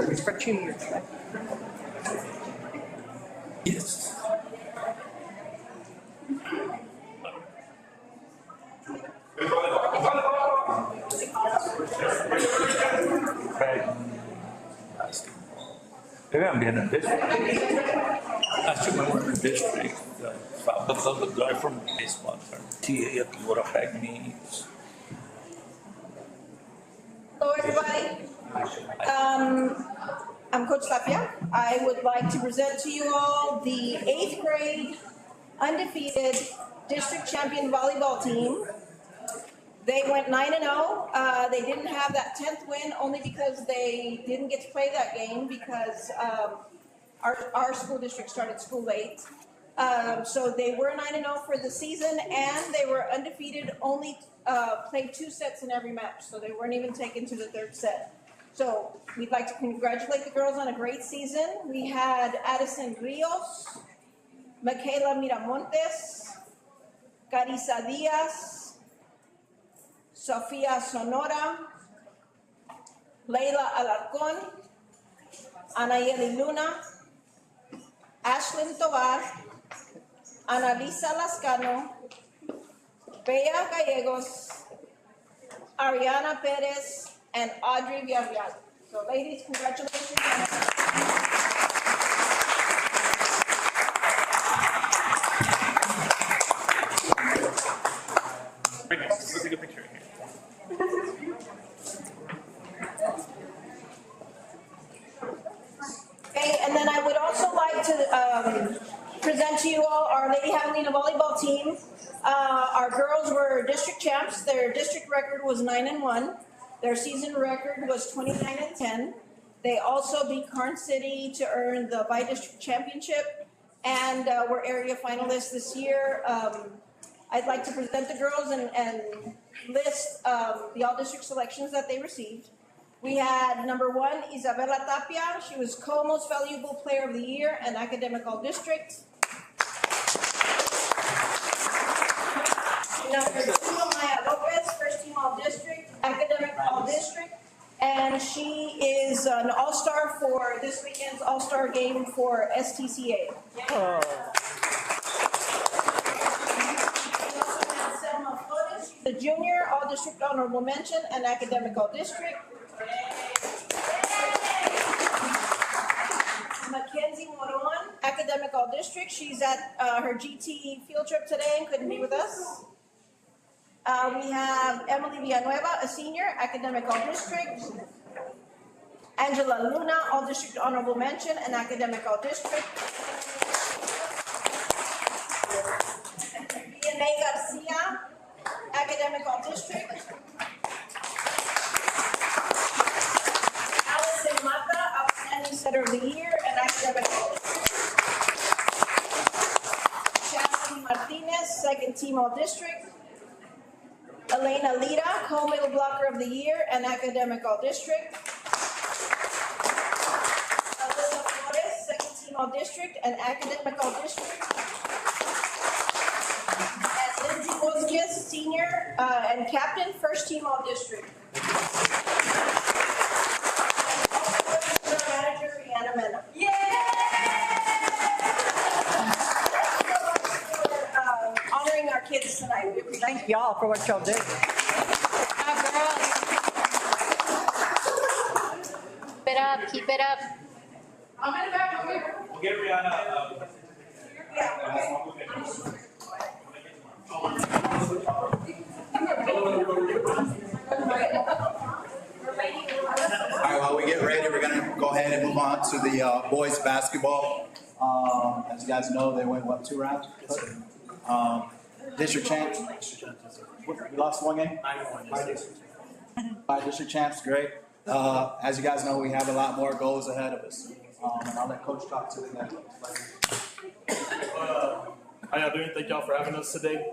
It's for 2 years, right? Yes. Maybe I'm being a district. I should remember the district. The guy from baseball, TA at Laura Hagney. Hello, everybody. I'm Coach Tapia. I would like to present to you all the 8th grade undefeated district champion volleyball team. They went 9-0. They didn't have that 10th win only because they didn't get to play that game because our school district started school late. So they were 9-0 for the season, and they were undefeated, only played 2 sets in every match, so they weren't even taken to the 3rd set. So we'd like to congratulate the girls on a great season. We had Addison Rios, Michaela Miramontes, Carissa Diaz, Sofia Sonora, Leila Alarcón, Anayeli Luna, Ashlyn Tovar, Analisa Lascano, Bea Gallegos, Ariana Perez, and Audrey Villarreal. So ladies, congratulations. Right next, let's take a picture here. Okay, and then I would also like to present to you all our Lady Javelina volleyball team. Our girls were district champs. Their district record was 9-1. Their season record was 29-10. They also beat Karn City to earn the by-district championship and were area finalists this year. I'd like to present the girls and list the all-district selections that they received. We had number 1, Isabela Tapia. She was co-most valuable player of the year and academic all-district. Number 2, Maya Lopez, first team all-district, academic all-district. And she is an all-star for this weekend's all-star game for STCA. Oh. Selma Flores, she's a junior, all-district honorable mention, and academic all-district. Mackenzie Moron, academic all-district. She's at her GT field trip today and couldn't be with us. We have Emily Villanueva, a senior, academic all-district. Angela Luna, all-district honorable mention and academic all-district. May Garcia, academic all-district. Allison Mata, outstanding setter of the year and academic all-district. Chastity Martinez, second team all-district. Elena Lita, co-middle blocker of the year and academic all-district. Alyssa Flores, second team all-district and academic all-district. And Lindsay Bosquez, senior and captain, first team all-district. Manager Rihanna Mena. Yay! Honoring our kids tonight. Thank y'all for what y'all do. Keep it up, keep it up. I'm in the back over here. We'll get Rihanna. All right, while we get ready, we're gonna go ahead and move on to the boys basketball. As you guys know, they went, what, 2 rounds? District champs. We lost 1 game? 5 district champs, great. As you guys know, we have a lot more goals ahead of us. And I'll let Coach talk to the next one. How y'all doing? Thank y'all for having us today.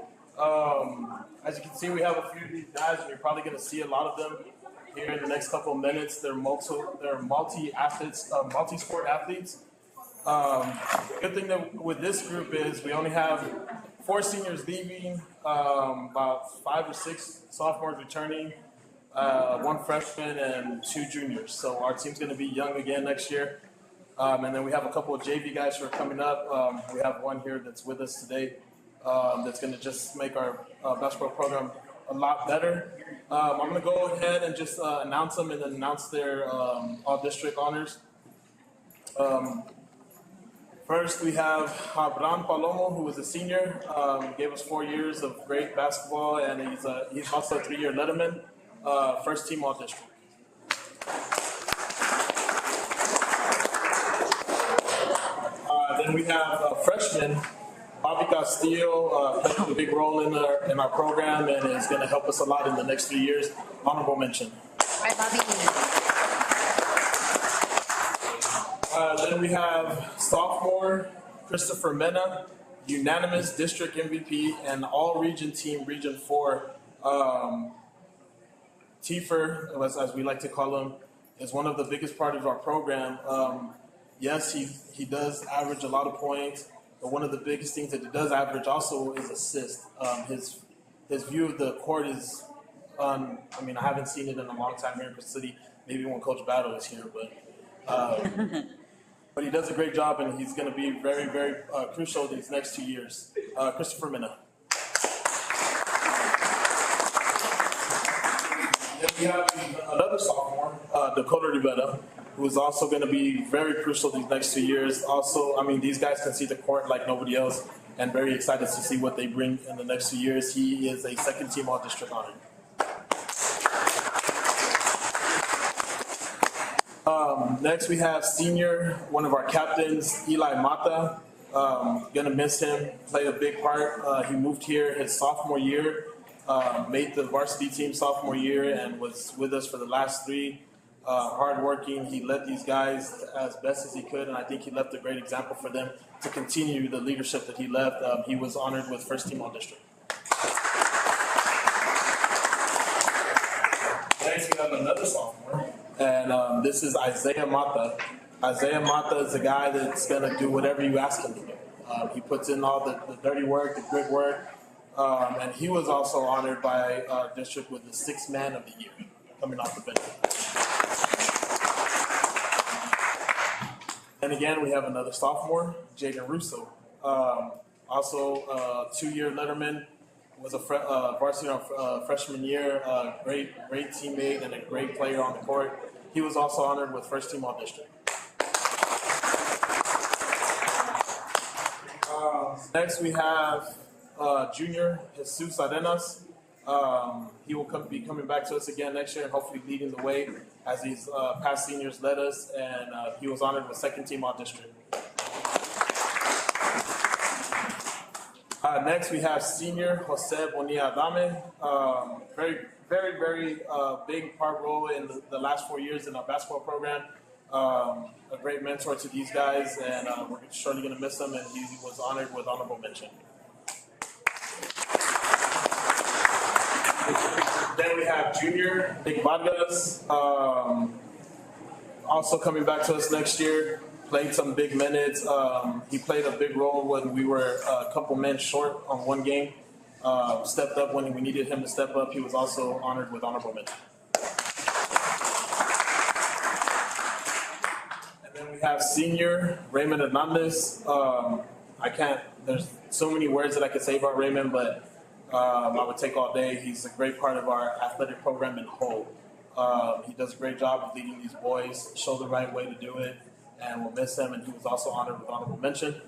As you can see, we have a few of these guys, and you're probably going to see a lot of them here in the next couple of minutes. They're multi-athletes, multi-sport athletes. Good thing that with this group is we only have 4 seniors leaving, about 5 or 6 sophomores returning, 1 freshman, and 2 juniors. So our team's going to be young again next year. And then we have a couple of JV guys who are coming up. We have one here that's with us today that's going to just make our basketball program a lot better. I'm going to go ahead and just announce them and then announce their all-district honors. First, we have Abraham Palomo, who is a senior. Gave us 4 years of great basketball, and he's also a 3-year letterman, first team all-district. Then we have a freshman, Bobby Castillo, playing a big role in our program and is going to help us a lot in the next 3 years. Honorable mention. All right, Bobby. Then we have sophomore Christopher Mena, unanimous district MVP and all-region team, Region 4. Tiefer, as we like to call him, is one of the biggest part of our program. Yes, he does average a lot of points, but one of the biggest things that he does average also is assist. His view of the court is, I haven't seen it in a long time here in Crystal City. Maybe when Coach Battle is here, but he does a great job, and he's going to be very, very crucial these next 2 years. Christopher Mena. we have another sophomore, Dakota Rivera, who is also going to be very crucial these next 2 years. Also, I mean, these guys can see the court like nobody else, and very excited to see what they bring in the next 2 years. He is a second team All-District honor. Next, we have senior, one of our captains, Eli Mata. Gonna miss him, played a big part. He moved here his sophomore year, made the varsity team sophomore year, and was with us for the last 3. Hardworking, he led these guys as best as he could, and I think he left a great example for them to continue the leadership that he left. He was honored with first team All-District. Next, we have another sophomore, and this is Isaiah Mata. Isaiah Mata is a guy that's going to do whatever you ask him to do. He puts in all the dirty work, the good work, and he was also honored by our district with the 6th Man of the Year coming off the bench. And again, we have another sophomore, Jaden Russo. Also, 2-year letterman, was a varsity freshman year, great teammate and a great player on the court. He was also honored with first team All-District. Next, we have junior Jesus Arenas. He will be coming back to us again next year and hopefully leading the way as these past seniors led us, and he was honored with second team All-District. Next, we have senior Jose Bonilla Adame. Very big part role in the last 4 years in our basketball program. A great mentor to these guys, and we're surely going to miss him, and he was honored with honorable mention. Then we have junior Nick Vargas, also coming back to us next year. Played some big minutes. He played a big role when we were a couple men short on one game. Stepped up when we needed him to step up. He was also honored with honorable mention. We have senior Raymond Hernandez. There's so many words that I could say about Raymond, but I would take all day. He's a great part of our athletic program in whole. He does a great job of leading these boys, show the right way to do it, and we'll miss him, and he was also honored with honorable mention.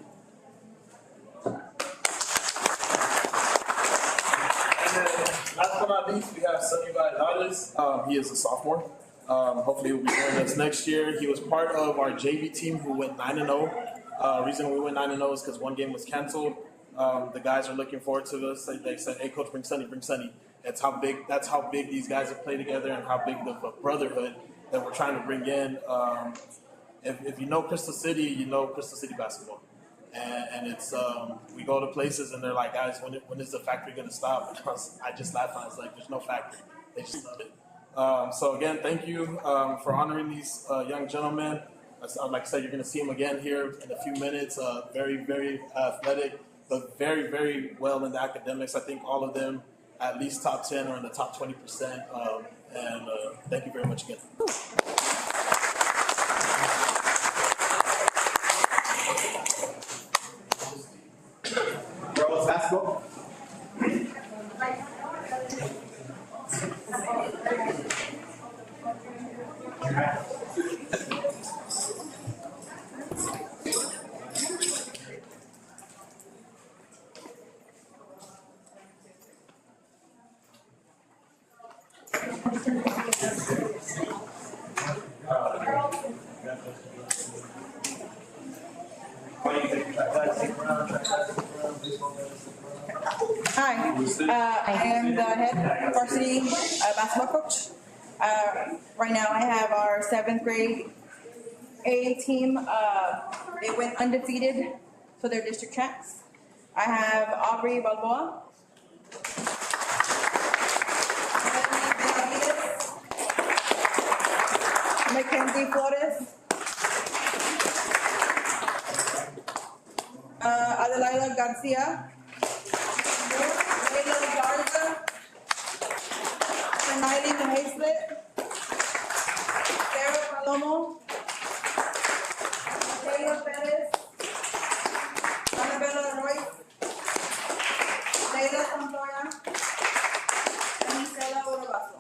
And then last but not least, we have Sonny Valladares. He is a sophomore. Hopefully he'll be joining us next year. He was part of our JV team who went 9-0. Reason we went 9-0 is because one game was canceled. The guys are looking forward to this. They said, "Hey, coach, bring Sonny, bring Sonny." That's how big these guys have played together, and how big of a brotherhood that we're trying to bring in. If you know Crystal City, you know Crystal City basketball. And it's we go to places and they're like, "Guys, when is the factory going to stop?" I just laugh and I was like, "There's no factory. They just love it." So again, thank you for honoring these young gentlemen. Like I said, you're going to see them again here in a few minutes. Very athletic, but very well in the academics. I think all of them at least top 10 or in the top 20%. And thank you very much again. Girls basketball. Hi, I am the head varsity basketball coach. Right now I have our 7th grade A team. They went undefeated for their district champs. I have Aubrey Balboa. Mackenzie Flores. Adelaida Garcia. Leila Garza. Nailin Hazlett. Sarah Palomo. Taylor Perez. Annabella Royce. Leila Santoya. And Isela Orobaso.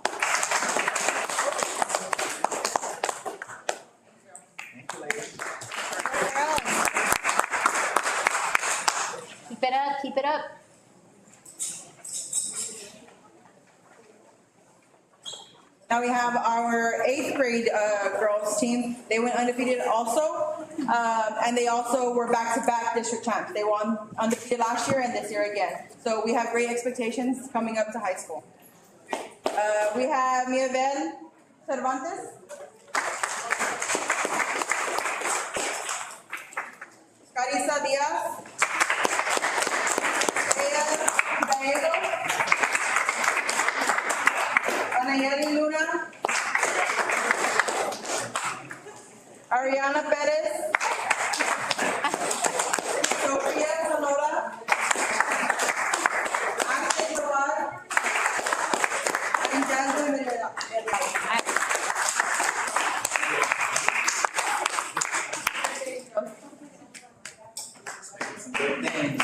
Now we have our 8th grade girls team. They went undefeated also, and they also were back-to-back district champs. They won undefeated last year and this year again. So we have great expectations coming up to high school. We have Miabel Cervantes. Carissa Diaz. Ella Gallego. Anayeli Luna. Ariana Perez. Sofia Sonora. Axel Tovar. And Jasmine Medela. Good names.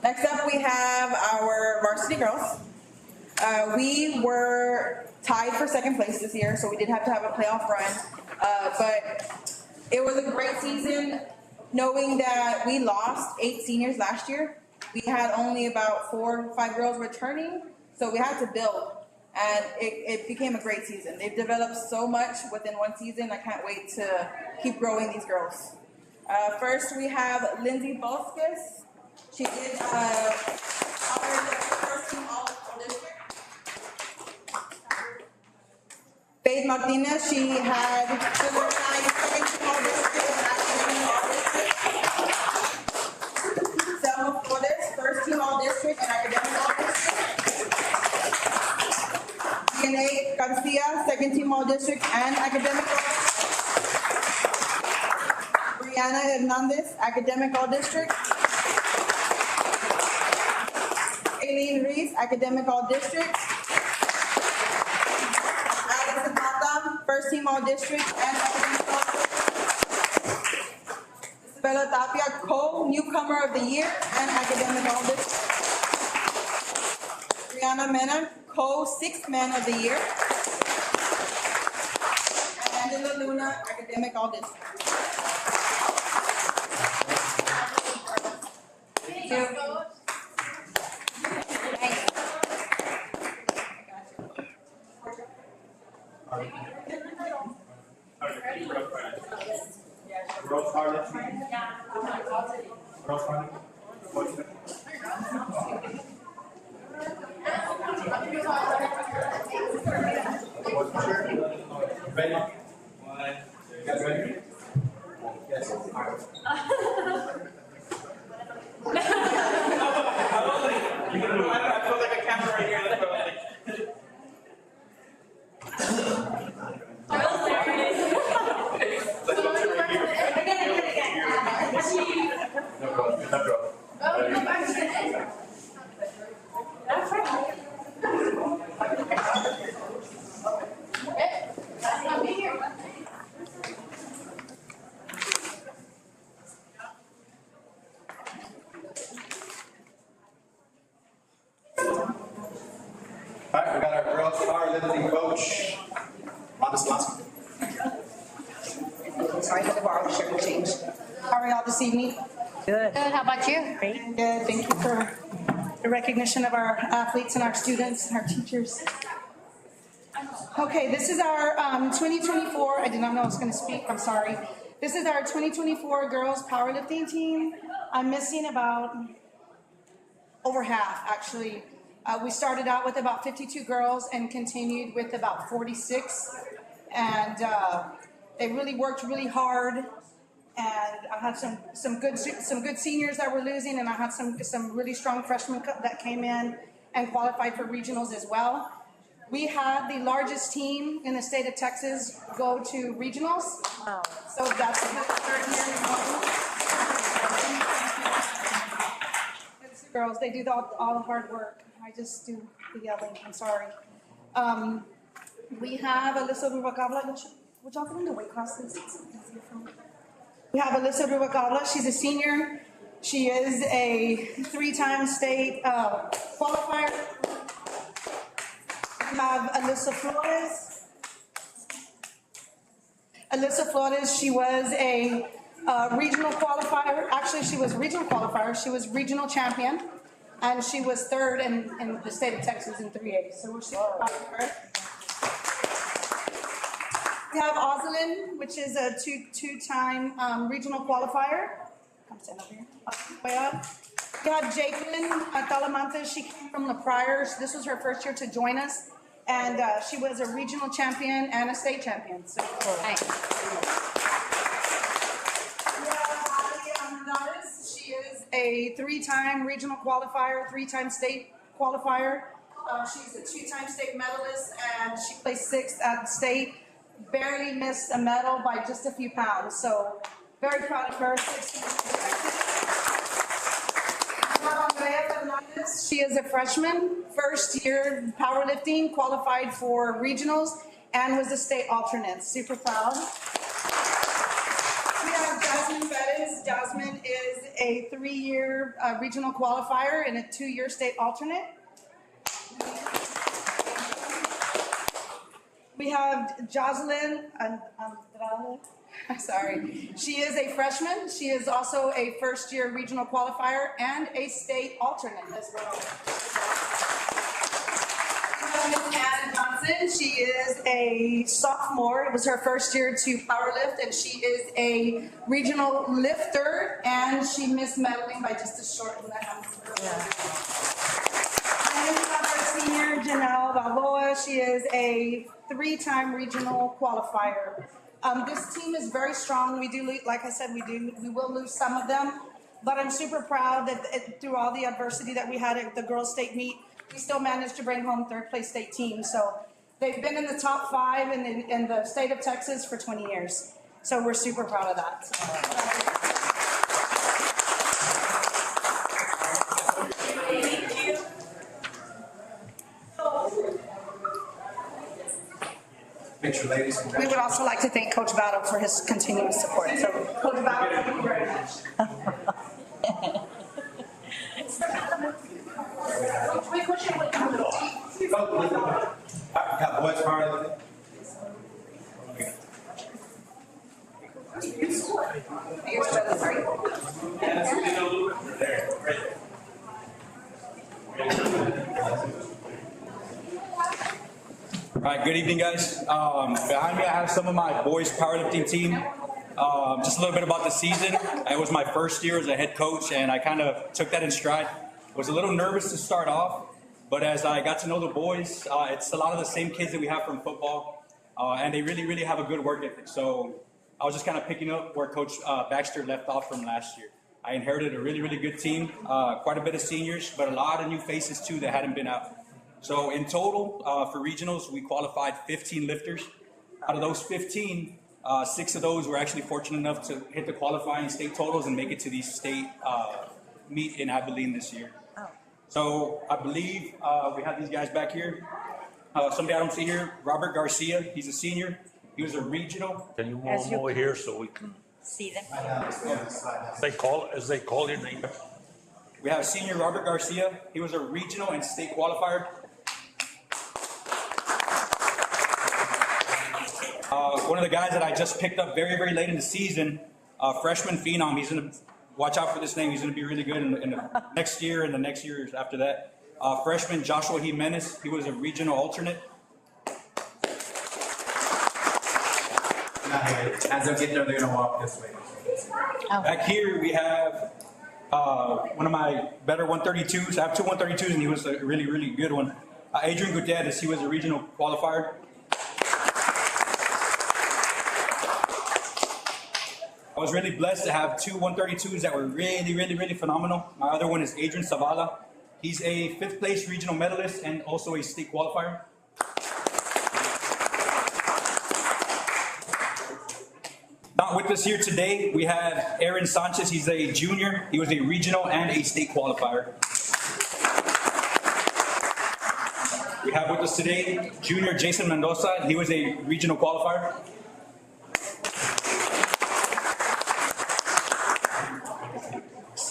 Next up, we have our varsity girls. We were tied for second place this year, so we did have to have a playoff run. But it was a great season, knowing that we lost 8 seniors last year. We had only about 4 or 5 girls returning, so we had to build. And it became a great season. They've developed so much within one season. I can't wait to keep growing these girls. First, we have Lindsay Bosques. She did first team all-district. Faith Martinez, she had organized second team all-district and academic all-district. Selma Flores, first team all-district and academic all-district. DNA Garcia, second team all-district and academic all-district. Brianna Hernandez, academic all-district. Aileen Reese, academic all-district. Addison Mata, first team all-district and academic all-district. Isabella Tapia, co-newcomer of the year and academic all-district. Brianna Mena, co-6th man of the year. And Angela Luna, academic all-district. Thank you. Ready? 1, 2, you guys ready? Yes. All right. I feel like a camera right here. All right, we got our girls powerlifting coach, Rhonda Slansky. Sorry, I had to borrow a shirt and change. How are y'all this evening? Good. Good, how about you? Great. Good, thank you for the recognition of our athletes and our students and our teachers. Okay, this is our 2024, I did not know I was gonna speak, I'm sorry. This is our 2024 girls powerlifting team. I'm missing about over half, actually. We started out with about 52 girls and continued with about 46. And they really worked really hard. And I had some good seniors that were losing, and I had some really strong freshmen that came in and qualified for regionals as well. We had the largest team in the state of Texas go to regionals. Wow. So that's the third year in a row. Girls, they do all the hard work. I just do the yelling, I'm sorry. We have Alyssa Rubacabla. Would y'all get into weight classes? It's easier for me. We have Alyssa Rubacabla. She's a senior. She is a three-time state qualifier. We have Alyssa Flores. Alyssa Flores, she was a regional qualifier. Actually, she was regional qualifier. She was regional champion. And she was third in the state of Texas in 3A. So we're super proud of her. We have Oslin, which is a two-time regional qualifier. Come stand over here. Way up. We have Jacqueline Talamantes. She came from the prior. This was her first year to join us. And she was a regional champion and a state champion. So nice. She is a three-time regional qualifier, three-time state qualifier. She's a two-time state medalist, and she placed sixth at the state. Barely missed a medal by just a few pounds. So very proud of her. She is a freshman, first year powerlifting, qualified for regionals, and was a state alternate. Super proud. We have Jasmine Bettis. Jasmine is a 3-year regional qualifier and a 2-year state alternate. We have Jocelyn Andrade. Sorry. She is a freshman. She is also a first-year regional qualifier and a state alternate as well. Miss Anna Johnson. She is a sophomore. It was her first year to powerlift, and she is a regional lifter, and she missed medaling by just a short amount. And we have our senior, Janelle Balboa. She is a 3-time regional qualifier. This team is very strong. We do, like I said, we will lose some of them, but I'm super proud that through all the adversity that we had at the girls' state meet, we still managed to bring home third-place state team. So they've been in the top 5 in the state of Texas for 20 years. So we're super proud of that. Thank you. Picture, ladies. We would also like to thank Coach Battle for his continuous support. So, Coach Battle, thank you very much. Got boys powerlifting. All right, good evening, guys. Behind me, I have some of my boys' powerlifting team. Just a little bit about the season. It was my first year as a head coach, and I kind of took that in stride. Was a little nervous to start off, but as I got to know the boys, it's a lot of the same kids that we have from football, and they really, really have a good work ethic. So I was just kind of picking up where Coach Baxter left off from last year. I inherited a really, really good team, quite a bit of seniors, but a lot of new faces too that hadn't been out. So in total, for regionals, we qualified 15 lifters. Out of those 15, 6 of those were actually fortunate enough to hit the qualifying state totals and make it to the state meet in Abilene this year. So I believe we have these guys back here. Somebody I don't see here, Robert Garcia, he's a senior. He was a regional. Can you move them over here so we can see them? as they call your name? We have senior Robert Garcia. He was a regional and state qualifier. One of the guys that I just picked up very, very late in the season, freshman phenom. He's going to watch out for this name. He's going to be really good in the next year and the next years after that. Freshman Joshua Jimenez. He was a regional alternate. As they get there, they're going to walk this way. Back here we have one of my better 132s. I have 2 132s, and he was a really, really good one. Adrian Gutierrez. He was a regional qualifier. I was really blessed to have 2 132s that were really, really, really phenomenal. My other one is Adrian Zavala. He's a 5th place regional medalist and also a state qualifier. Not with us here today, we have Aaron Sanchez. He's a junior. He was a regional and a state qualifier. We have with us today junior Jason Mendoza. He was a regional qualifier.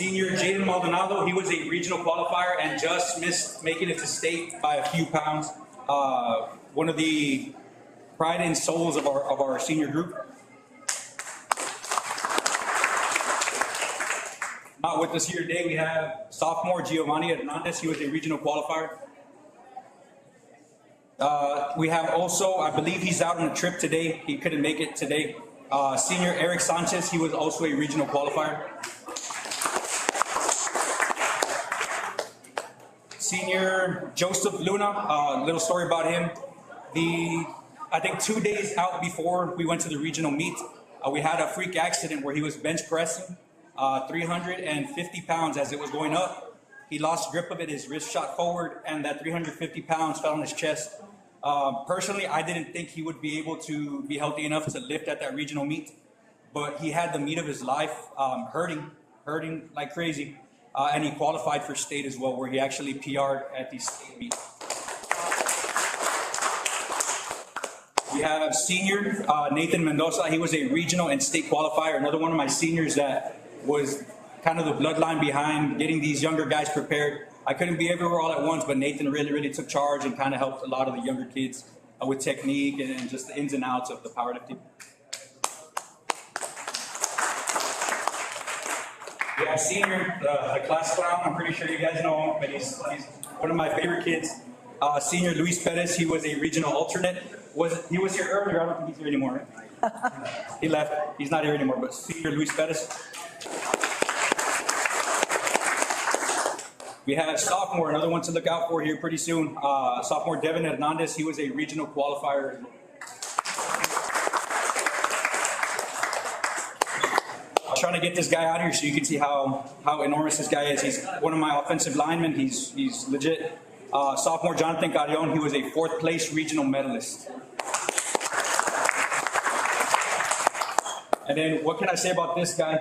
Senior Jaden Maldonado, he was a regional qualifier and just missed making it to state by a few pounds. One of the pride and souls of our senior group. Not with us here today, we have sophomore Giovanni Hernandez. He was a regional qualifier. We have also, I believe he's out on a trip today. He couldn't make it today. Senior Eric Sanchez, he was also a regional qualifier. Senior Joseph Luna, little story about him. I think 2 days out before we went to the regional meet, we had a freak accident where he was bench pressing 350 pounds as it was going up. He lost grip of it, his wrist shot forward, and that 350 pounds fell on his chest. Personally, I didn't think he would be able to be healthy enough to lift at that regional meet, but he had the meet of his life, hurting like crazy, and he qualified for state as well, where he actually PR'd at the state meet. We have senior Nathan Mendoza. He was a regional and state qualifier, another one of my seniors that was kind of the bloodline behind getting these younger guys prepared. I couldn't be everywhere all at once, but Nathan really took charge and kind of helped a lot of the younger kids with technique and just the ins and outs of the powerlifting. We have senior, the class clown. I'm pretty sure you guys know him, but he's one of my favorite kids. Senior Luis Perez, he was a regional alternate. He was here earlier. I don't think he's here anymore, right? He left. He's not here anymore, but senior Luis Perez. We have sophomore, another one to look out for here pretty soon. Sophomore Devin Hernandez, he was a regional qualifier. I'm trying to get this guy out here so you can see how enormous this guy is. He's one of my offensive linemen. He's legit. Sophomore Jonathan Carrion, he was a 4th place regional medalist. And then what can I say about this guy?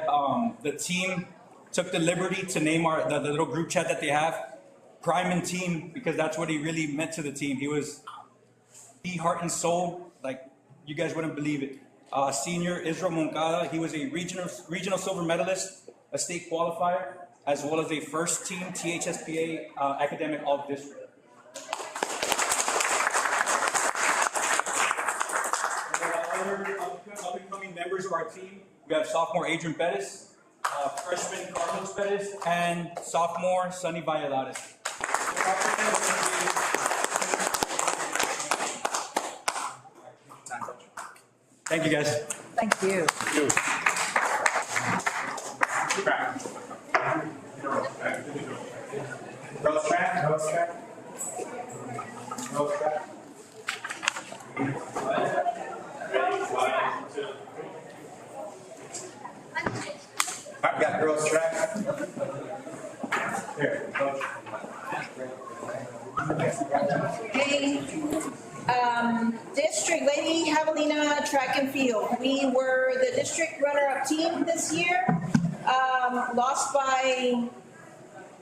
The team took the liberty to name the little group chat that they have Prime and Team, because that's what he really meant to the team. He was the heart and soul, like you guys wouldn't believe it. Senior Israel Moncada, he was a regional silver medalist, a state qualifier, as well as a first team THSPA academic all-district. Up-and-coming members of our team, we have sophomore Adrian Pettis, freshman Carlos Perez, and sophomore Sonny Valladares. Thank you, guys. Thank you. Girls track, girls track. Girls track. All right, we got girls track. Here, coach. Hey, district Lady Javelina track and field. We were the district runner-up team this year. Lost by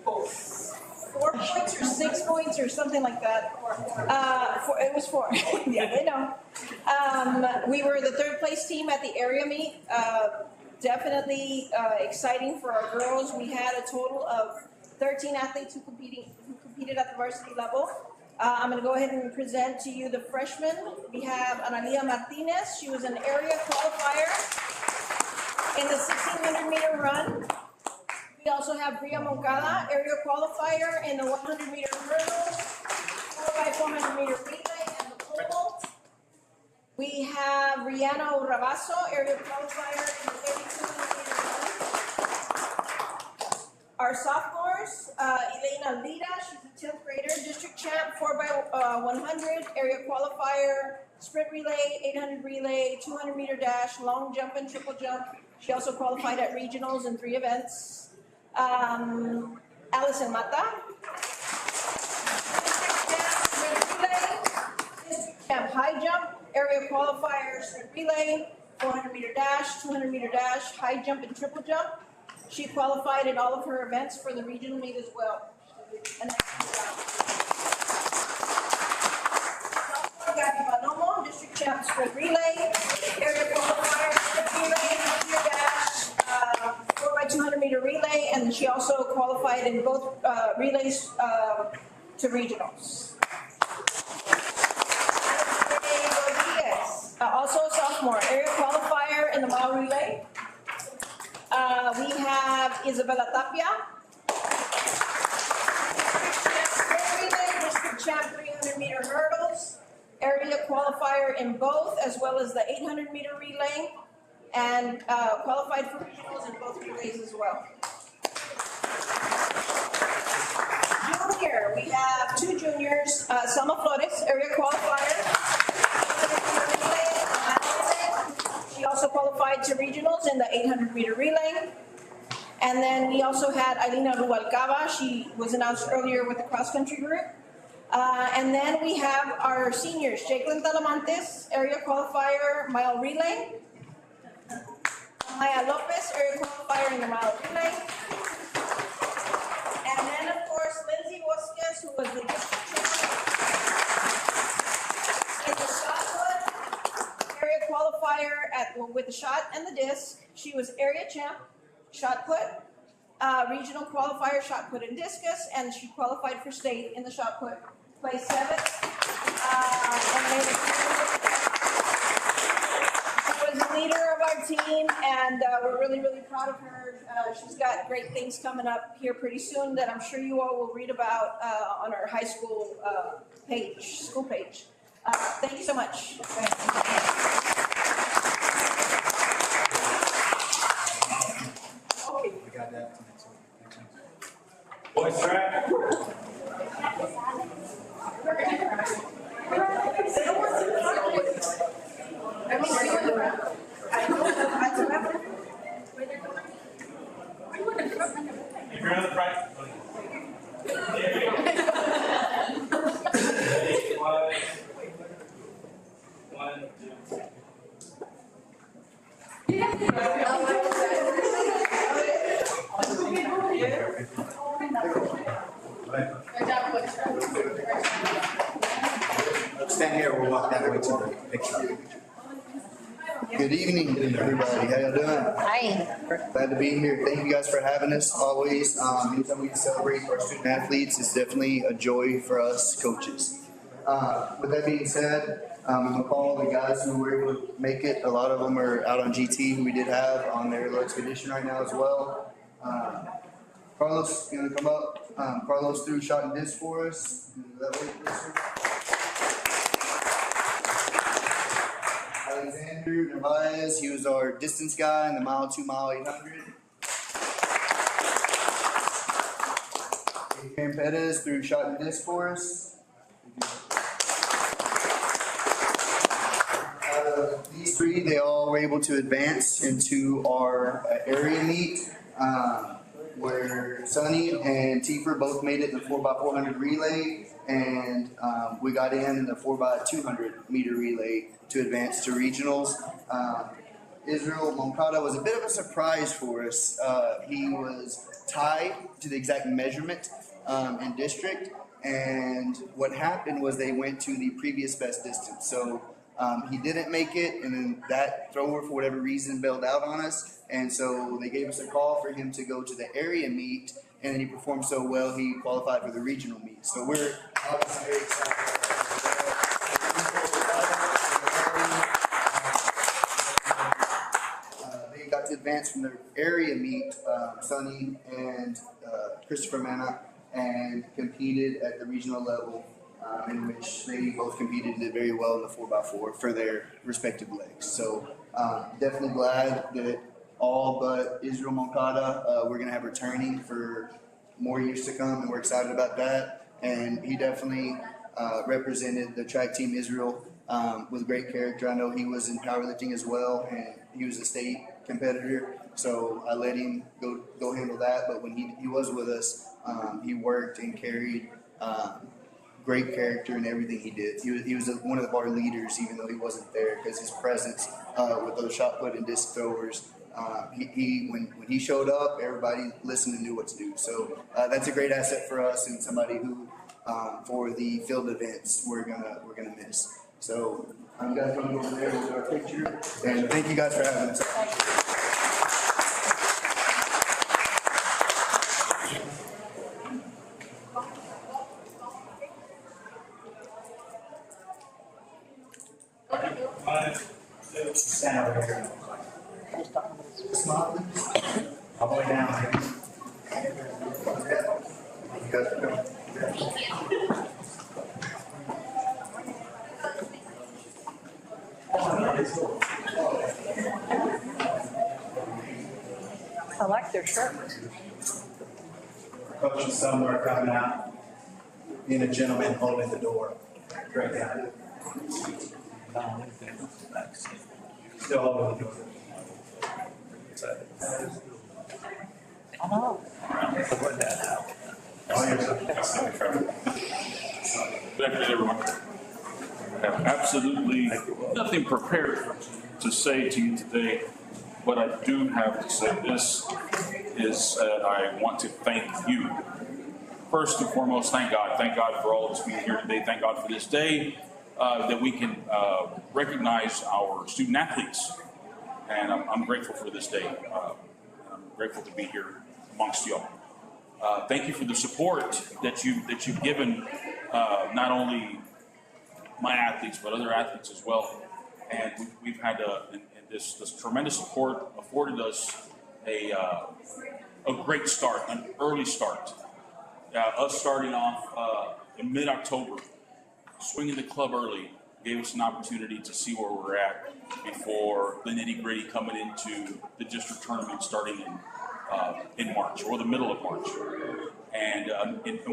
4 points or 6 points or something like that. It was 4. Yeah, they know. We were the 3rd place team at the area meet. Definitely exciting for our girls. We had a total of 13 athletes who competed at the varsity level. I'm going to go ahead and present to you the freshmen. We have Analia Martinez. She was an area qualifier in the 1600-meter run. We also have Bria Moncada, area qualifier in the 100-meter hurdles, 4x400-meter relay, and the pole vault. We have Rihanna Urrabazo, area qualifier in the 3200-meter run. Our sophomores, Elena Lida, she's a 10th grader, district champ, 4x100, area qualifier, sprint relay, 800 relay, 200-meter dash, long jump and triple jump. She also qualified at regionals in 3 events. Allison Mata, district champ, high jump, area qualifier, sprint relay, 400-meter dash, 200-meter dash, high jump and triple jump. She qualified in all of her events for the regional meet as well. And Gabby Palomo, district champ, sprint relay, area qualifier, sprint relay, 100-meter dash, 4x200-meter relay, and she also qualified in both relays to regionals. Rodriguez, also a sophomore, area qualifier in the mile relay. We have Isabella Tapia. District champ 300-meter hurdles, area qualifier in both, as well as the 800-meter relay, and qualified for regionals in both relays as well. Junior, we have two juniors, Selma Flores, area qualifier. She also qualified to regionals in the 800-meter relay. And then we also had Ailina Rubalcaba. She was announced earlier with the cross-country group. And then we have our seniors, Jacqueline Talamantes, area qualifier, mile relay. Maya Lopez, area qualifier in the mile relay. And then, of course, Lindsay Vasquez, who was the district champion in the shot put, area qualifier with the shot and the disc. She was area champ, shot put, regional qualifier, shot put and discus, and she qualified for state in the shot put. Placed 7th. She was the leader of our team, and we're really, really proud of her. She's got great things coming up here pretty soon that I'm sure you all will read about on our high school school page. Thank you so much. Okay. We got that. Boys track. If you're on the front. One, two. Stand here, we'll walk that way to the picture. Good evening, everybody. How y'all doing? Hi. Glad to be here. Thank you guys for having us always. Anytime we celebrate our student athletes, it's definitely a joy for us coaches. With that being said, I'm gonna call the guys who were able to make it. A lot of them are out on GT, who we did have on their little expedition right now as well. Carlos, you gonna come up? Carlos threw shot and disc for us. That way, please, sir. Alexander Narvaez, he was our distance guy in the mile 2, mile 800. Adrian Perez threw shot and disc for us. Out of these three, they all were able to advance into our area meet, where Sonny and Tiefer both made it in the 4x400 relay, and we got in the 4x200 meter relay to advance to regionals. Israel Moncada was a bit of a surprise for us. He was tied to the exact measurement in district, and what happened was they went to the previous best distance. So he didn't make it, and then that thrower, for whatever reason, bailed out on us, and so they gave us a call for him to go to the area meet, and then he performed so well, he qualified for the regional meet. So we're obviously very excited about that. They got to advance from the area meet, Sonny and Christopher Mana, and competed at the regional level, in which they both competed and did very well in the 4x4 for their respective legs. So definitely glad that all but Israel Moncada, we're going to have returning for more years to come, and we're excited about that. And he definitely represented the track team Israel with great character. I know he was in powerlifting as well, and he was a state competitor, so I let him go handle that. But when he was with us, he worked and carried great character in everything he did. He was one of our leaders, even though he wasn't there, because his presence with those shot put and disc throwers, when he showed up, everybody listened and knew what to do. So that's a great asset for us, and somebody who for the field events we're gonna miss. So I'm gonna come over there with our picture, and thank you guys for having us. Stand over here. Smile. All the way down. I like their shirt. Coach and Sumner coming out, being a gentleman holding the door. Great guy. Still holding the door. I know. Good afternoon, everyone. I have absolutely nothing prepared to say to you today. What I do have to say this is that I want to thank you. First and foremost, thank God. Thank God for all of us being here today. Thank God for this day that we can recognize our student athletes. And I'm grateful for this day. I'm grateful to be here amongst y'all. Thank you for the support that you've given not only my athletes but other athletes as well. And we've had this tremendous support afforded us a great start, an early start. Us starting off in mid-October, swinging the club early, gave us an opportunity to see where we're at before the nitty-gritty coming into the district tournament starting in March, or the middle of March. And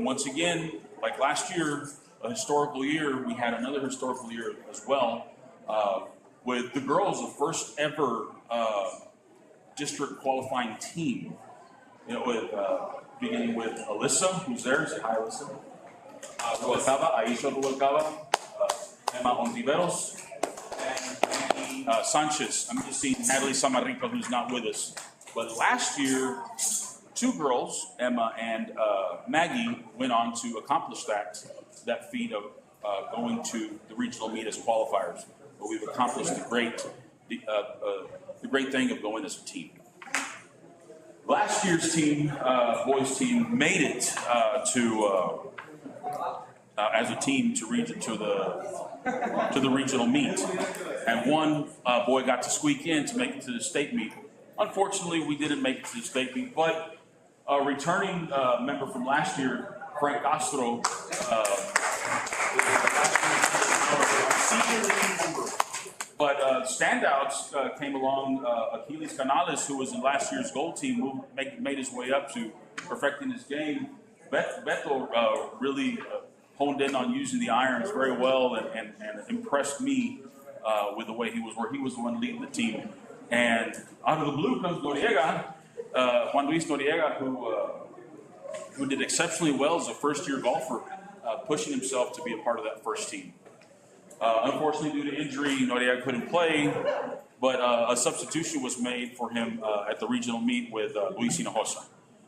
once again, like last year, a historical year, we had another historical year as well, with the girls, the first ever district qualifying team. With beginning with Alyssa, who's there. Say hi, Alyssa. Rubalcaba, Aisha Rubalcaba, Emma Ontiveros, and Sanchez. I'm just seeing Natalie Samarripa, who's not with us. But last year, two girls, Emma and Maggie, went on to accomplish that feat of going to the regional meet as qualifiers. But we've accomplished the great thing of going as a team. Last year's team, boys team, made it as a team to the regional meet, and one boy got to squeak in to make it to the state meet. Unfortunately, we didn't make it to the state meet, but a returning member from last year, Frank Castro, senior league member. But standouts came along. Achilles Canales, who was in last year's gold team, made his way up to perfecting his game. Beto really honed in on using the irons very well and impressed me with the way he was, where he was the one leading the team. And out of the blue comes Noriega, Juan Luis Noriega, who did exceptionally well as a first-year golfer, pushing himself to be a part of that first team. Unfortunately, due to injury, Noriega couldn't play, but a substitution was made for him at the regional meet with Luis Hinojosa,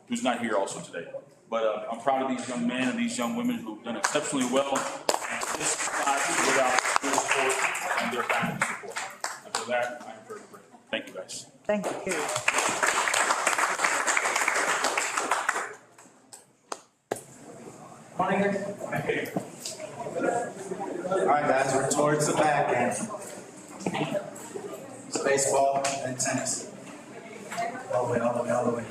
who's not here also today. But I'm proud of these young men and these young women who've done exceptionally well. And this is not without their support and their family support. And for that, I'm very grateful. Thank you, guys. Thank you. Morning, guys. All right, guys, we're towards the back end. It's baseball and tennis. All the way, all the way, all the way.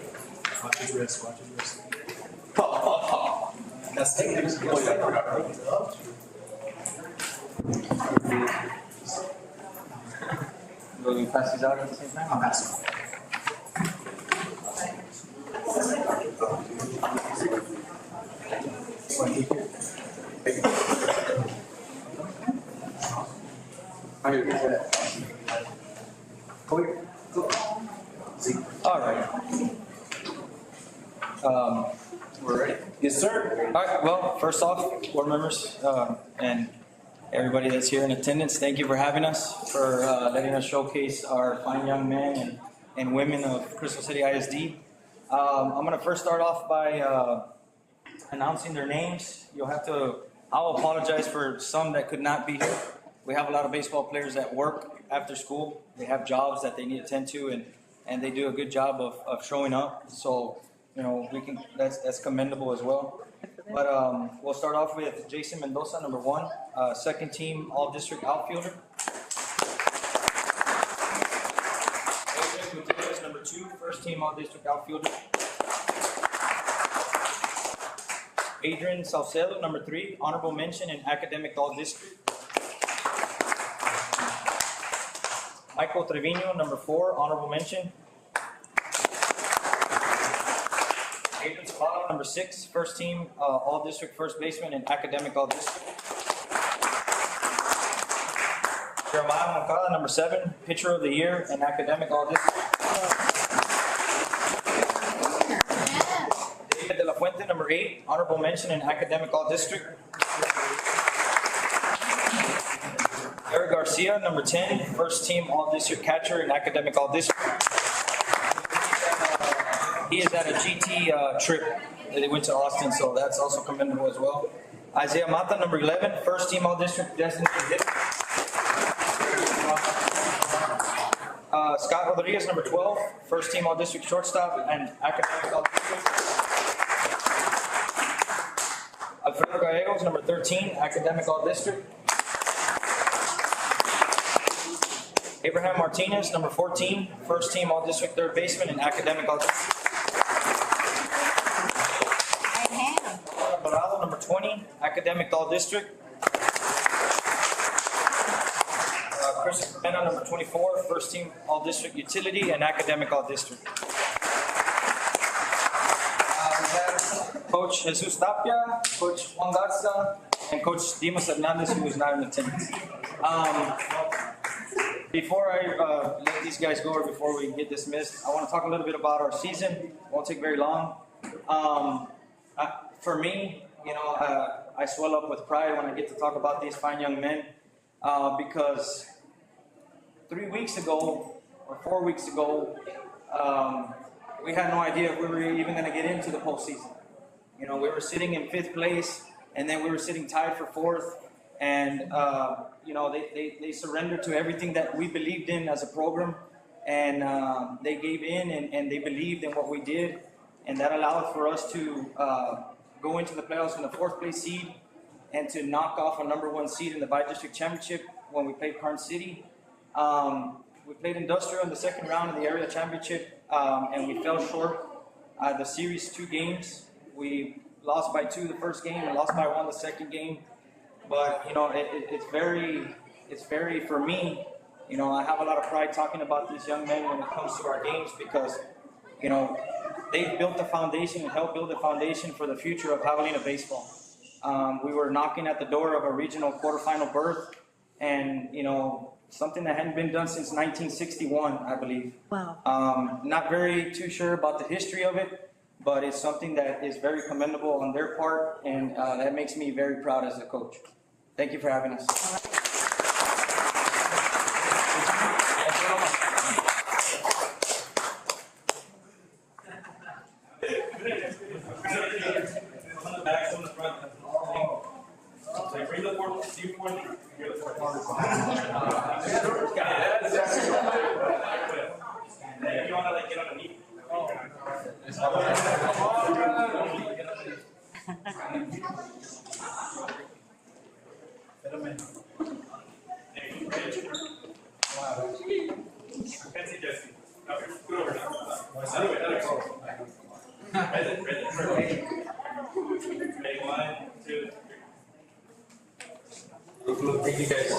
Watch his wrist, watch his wrist. That's taking it. Will you pass these out at the same time? I'll pass them. All right. We're ready? Yes, sir. All right, well, first off, board members and everybody that's here in attendance, thank you for having us, for letting us showcase our fine young men and women of Crystal City ISD. I'm going to first start off by announcing their names. I'll apologize for some that could not be here. We have a lot of baseball players that work after school. They have jobs that they need to attend to, and they do a good job of showing up. So, that's commendable as well. But we'll start off with Jason Mendoza, number 1, second team all-district outfielder. team all-district outfielder. Adrian Salcedo, number 3, honorable mention in academic all-district. Michael Trevino, number 4, honorable mention. Adrian Salcedo, number 6, first team all-district first baseman in academic all-district. Jeremiah Moncada, number 7, pitcher of the year in academic all-district. David De La Fuente, number 8, honorable mention in academic all-district. Eric Garcia, number 10, first team all-district catcher in academic all-district. He is at a GT trip that he went to Austin, so that's also commendable as well. Isaiah Mata, number 11, first team all-district designated hitter. Scott Rodriguez, number 12, first team all-district shortstop and academic all-district. Alfredo Gallegos, number 13, academic all-district. Abraham Martinez, number 14, first team all-district third baseman and academic all-district. Dorado, number 20, academic all-district. Christopher Mena, number 24, first team all-district utility and academic all-district. We have Coach Jesus Tapia, Coach Juan Garza, and Coach Dimas Hernandez, who is not in attendance. Before I let these guys go, or before we get dismissed, I want to talk a little bit about our season. It won't take very long. For me, I swell up with pride when I get to talk about these fine young men, because 3 weeks ago, or 4 weeks ago, we had no idea if we were even going to get into the postseason. We were sitting in 5th place, and then we were sitting tied for 4th, and they surrendered to everything that we believed in as a program, and they gave in and they believed in what we did, and that allowed for us to go into the playoffs in the 4th place seed and to knock off a number 1 seed in the bi-district championship when we played Karn City. We played Industrial in the 2nd round of the area championship, and we fell short. The series 2 games, we lost by 2 the first game and lost by 1 the second game. But it's very for me. I have a lot of pride talking about these young men when it comes to our games, because they've built the foundation and helped build the foundation for the future of Javelina baseball. We were knocking at the door of a regional quarterfinal berth, and something that hadn't been done since 1961, I believe. Wow. Not very too sure about the history of it, but it's something that is very commendable on their part, and that makes me very proud as a coach. Thank you for having us. Thank you guys.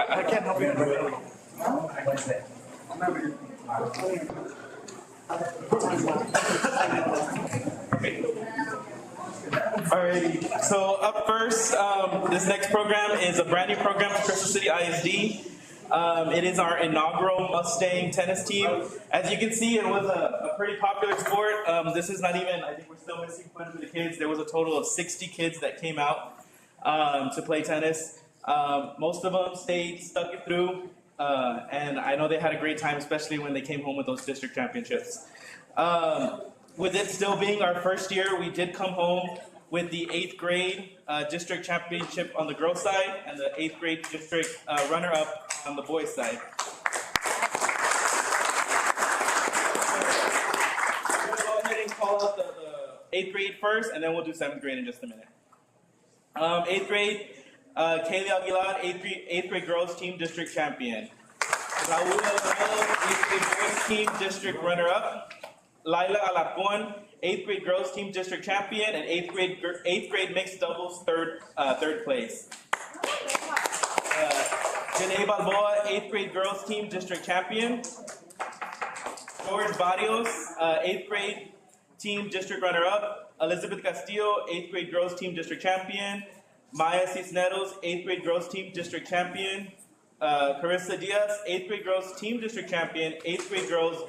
I can't help you. Alrighty, so up first, this next program is a brand new program for Crystal City ISD. It is our inaugural Mustang tennis team. As you can see, it was a pretty popular sport. This is not even, I think we're still missing quite a bit of kids. There was a total of 60 kids that came out to play tennis. Most of them stuck it through, and I know they had a great time, especially when they came home with those district championships. With it still being our first year, we did come home with the 8th grade district championship on the girls' side and the 8th grade district runner-up on the boys' side. We'll go ahead and call out the 8th grade first. first, and then we'll do 7th grade in just a minute. 8th grade, Kaylee Aguilar, 8th grade girls team district champion. Raul Alvarado, 8th grade boys team district runner-up. Laila Alarcon, 8th grade girls team district champion, and 8th grade mixed doubles third place. Janae Balboa, 8th grade girls team district champion. George Barrios, 8th grade team district runner-up. Elizabeth Castillo, 8th grade girls team district champion. Maya Cisneros, 8th grade girls team district champion. Carissa Diaz, 8th grade girls team district champion. 8th grade girls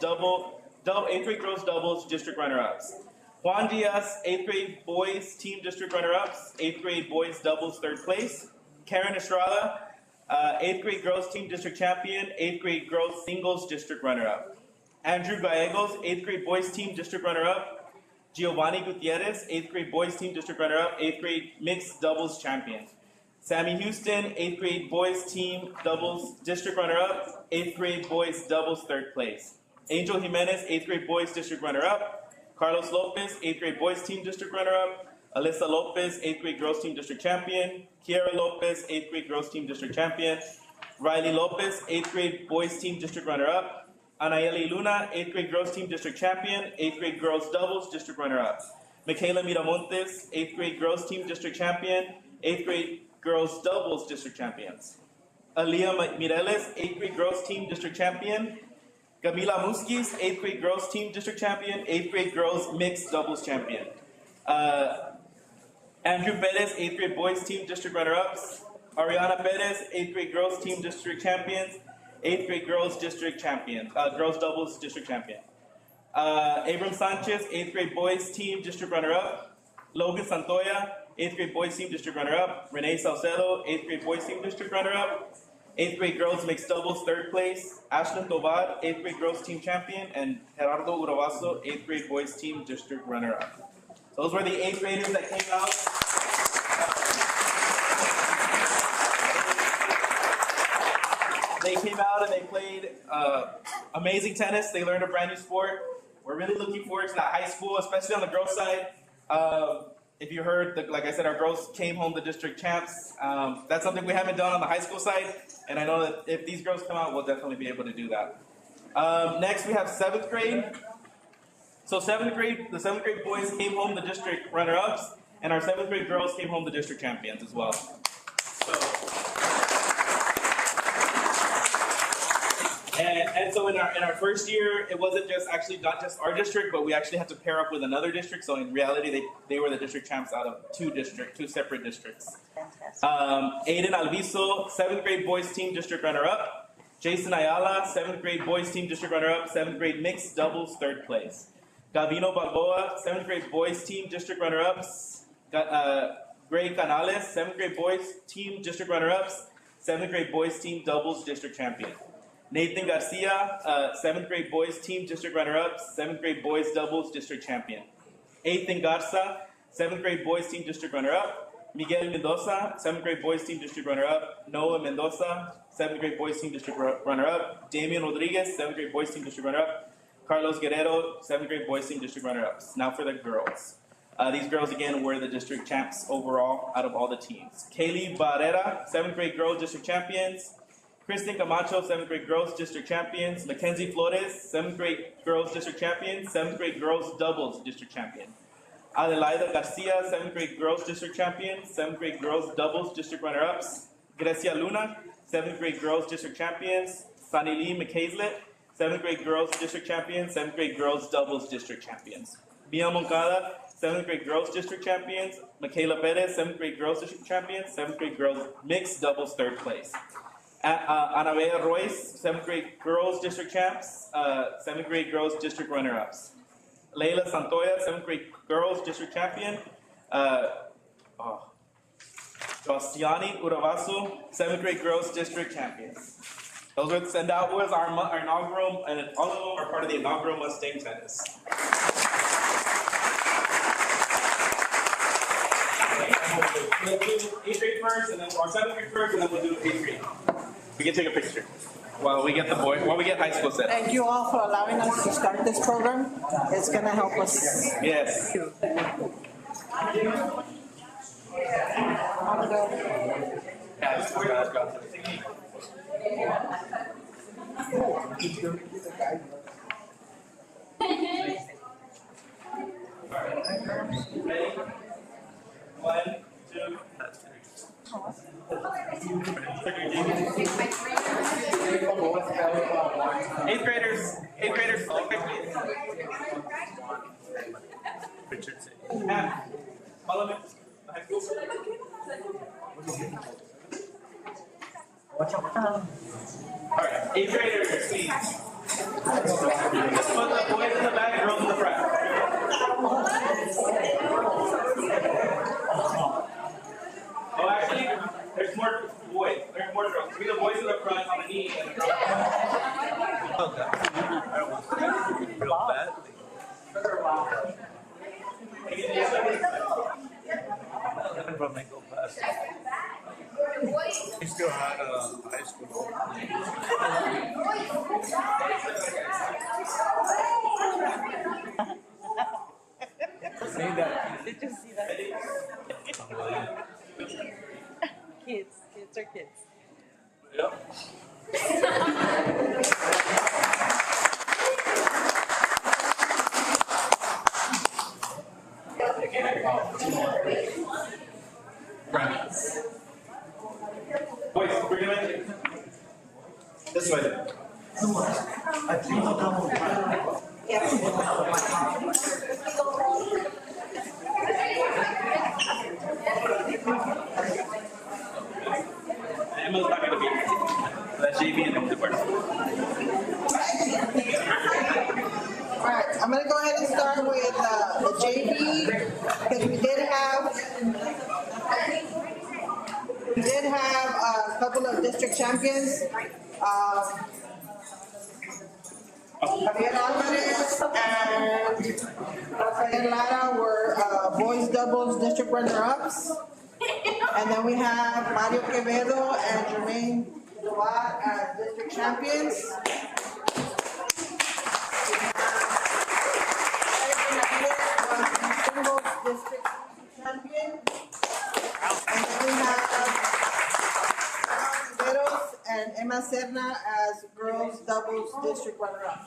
doubles district runner-ups. Juan Diaz, 8th grade boys team district runner-ups. 8th grade boys doubles third place. Karen Estrada, 8th grade girls team district champion. 8th grade girls singles district runner-up. Andrew Gallegos, 8th grade boys team district runner-up. Giovanni Gutierrez, 8th grade boys team district runner-up, 8th grade mixed doubles champion. Sammy Houston, 8th grade boys team doubles district runner-up, 8th grade boys doubles third place. Angel Jimenez, 8th grade boys district runner-up. Carlos Lopez, 8th grade boys team district runner-up. Alyssa Lopez, 8th grade girls team district champion. Kiera Lopez, 8th grade girls team district champion. Riley Lopez, 8th grade boys team district runner-up. Anayeli Luna, 8th grade girls team district champion, 8th grade girls doubles district runner-up. Michaela Miramontes, 8th grade girls team district champion, 8th grade girls doubles district champions. Aaliyah Mireles, 8th grade girls team district champion. Camila Muskis, 8th grade girls team district champion, 8th grade girls mixed doubles champion. Andrew Perez, 8th grade boys team district runner-ups. Ariana Perez, 8th grade girls team district champions. 8th grade girls district champion, girls doubles district champion. Abram Sanchez, 8th grade boys team district runner-up. Logan Santoya, 8th grade boys team district runner-up. Renee Salcedo, 8th grade boys team district runner-up. 8th grade girls mixed doubles third place. Ashlyn Tovar, 8th grade girls team champion. And Gerardo Uravazo, 8th grade boys team district runner-up. Those were the 8th graders that came out. They came out and they played amazing tennis. They learned a brand new sport. We're really looking forward to that high school, especially on the girls' side. If you heard, like I said, our girls came home the district champs. That's something we haven't done on the high school side, and I know that if these girls come out, we'll definitely be able to do that. Next, we have 7th grade. So the 7th grade boys came home the district runner-ups, and our 7th grade girls came home the district champions as well. And so in our first year, it wasn't just not just our district, but we actually had to pair up with another district. So in reality, they were the district champs out of two separate districts. Aiden Alviso, 7th grade boys team district runner-up. Jason Ayala, 7th grade boys team district runner-up, 7th grade mixed doubles third place. Gavino Balboa, 7th grade boys team district runner-ups. Gray Canales, 7th grade boys team district runner-ups, 7th grade boys team doubles district champion. Nathan Garcia, 7th grade boys team district runner-ups, 7th grade boys doubles district champion. Ethan Garza, 7th grade boys team district runner-up. Miguel Mendoza, 7th grade boys team district runner-up. Noah Mendoza, 7th grade boys team district runner-up. Damian Rodriguez, 7th grade boys team district runner-up. Carlos Guerrero, 7th grade boys team district runner-ups. Now for the girls. These girls, again, were the district champs overall out of all the teams. Kaylee Barrera, 7th grade girls district champions. Kristen Camacho, 7th grade girls district champions. Mackenzie Flores, 7th grade girls district champion. 7th grade girls doubles district champion. Adelaida Garcia, 7th grade girls district champion. 7th grade girls doubles district runner-ups. Grecia Luna, 7th grade girls district champions. Sunny Lee McCaislet, 7th grade girls district champions. 7th grade girls doubles district champions. Mia Moncada, 7th grade girls district champions. Michaela Perez, 7th grade girls district champions. 7th grade girls mixed doubles third place. Anabella Royce, 7th grade girls district champs, 7th grade girls district runner-ups. Leila Santoya, 7th grade girls district champion. Josiani Uravasu, 7th grade girls district champions. Those were, and that was our inaugural, and all of them are part of the inaugural Mustang tennis. We'll do 8th grade first, and then or 7th grade first, and then we'll do 8th grade. We can take a picture while we get high school set. Thank you all for allowing us to start this program. It's going to help us. Yes. Eighth graders, follow me. Alright, eighth graders, please. Let's put the boys in the back, girls in the front. Oh, actually, there's more boys. There's more girls. Be the boys in the front on the knee and the girls. Real bad. He still had high school. Did you see that? Kids are kids. Boys, we're gonna this way. Emma's not gonna be here. That's JV and the department. All right, I'm gonna go ahead and start with the JV, because we did have a couple of district champions. Javier Alvarez and Rafael Lara were boys doubles district runner-ups. And then we have Mario Quevedo and Jermaine Duvat as district champions. Singles district champion. And then we have Quevedos and Emma Serna as girls doubles district runner-up.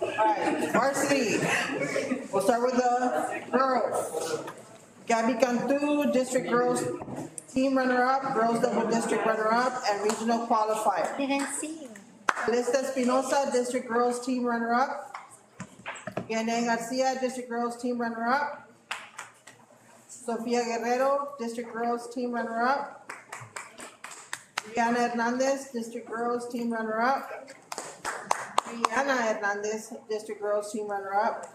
Alright, varsity. We'll start with the girls. Gabby Cantu, district girls team runner-up, girls double district runner-up, and regional qualifier. Didn't see you. Lista Espinosa, district girls team runner-up. Yanne Garcia, district girls team runner-up. Sofia Guerrero, district girls team runner-up. Rihanna Hernandez, district girls team runner-up. Rihanna Hernandez, district girls team runner-up.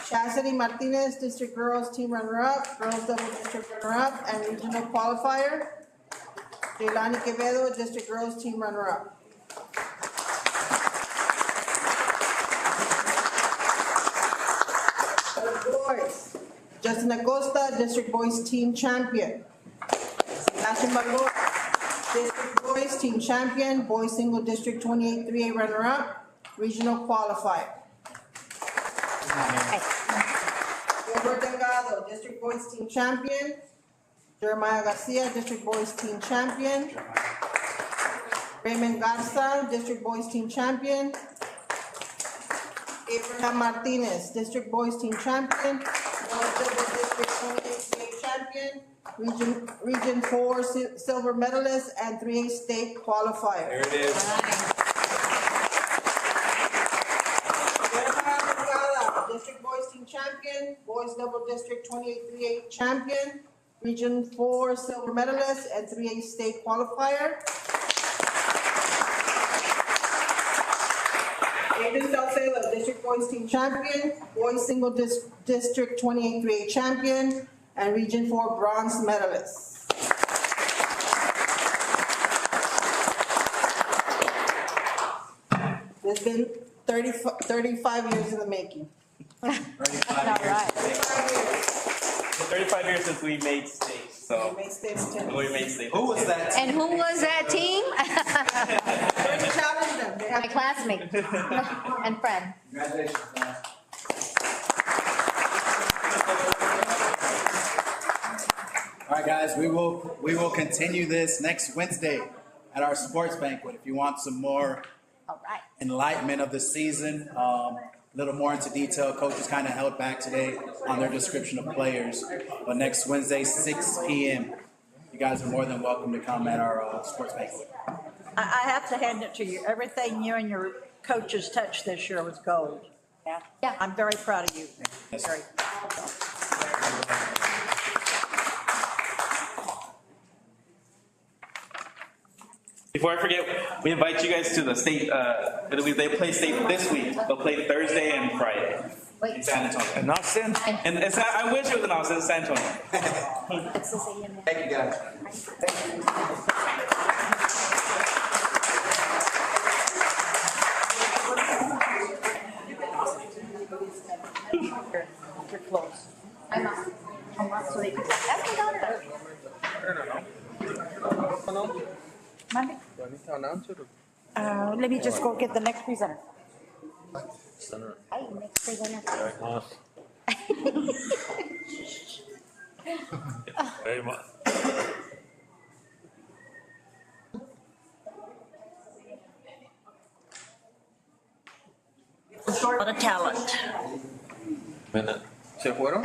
Chastity Martinez, district girls team runner-up, girls double district runner-up, and regional qualifier. Jelani Quevedo, district girls team runner-up. Boys, Justin Acosta, district boys team champion. Sebastian Balboa, district boys team champion, boys single district 28 3A runner-up, regional qualifier. Gilbert Delgado, district boys team champion. Jeremiah Garcia, district boys team champion. Raymond Garza, district boys team champion. Abraham Martinez, district boys team champion. District 28 state champion. Region 4 silver medalist and 3A state qualifier. There it is. District boys team champion, boys double district 28 3A champion, region 4 silver medalist and 3A state qualifier. Aiden Salcedo, District Boys Team Champion, Boys Single District 28-3A Champion, and Region 4 Bronze Medalist. It's been 35 years in the making. 35 years since we made states, so. We made states. We made states. Who was that? And who was that team? Challenge them. My classmate and friend. Congratulations, guys. All right, guys, we will continue this next Wednesday at our sports banquet. If you want some more All right. enlightenment of the season, a little more into detail. Coaches kind of held back today on their description of players. But next Wednesday, 6 p.m., you guys are more than welcome to come at our sports banquet. I have to hand it to you. Everything you and your coaches touched this year was gold. Yeah. Yeah. I'm very proud of you. Yes. Very. Before I forget, we invite you guys to the state, they play state this week. They'll play Thursday and Friday in San Antonio. And Austin? And it's, I wish it was in Austin, it's San Antonio. Thank you, guys. You're close. I'm not. So they could, that's my daughter. Monday. Let me just go get the next presenter. Hi, next presenter. Very much. What a talent. Minute. ¿Se fueron?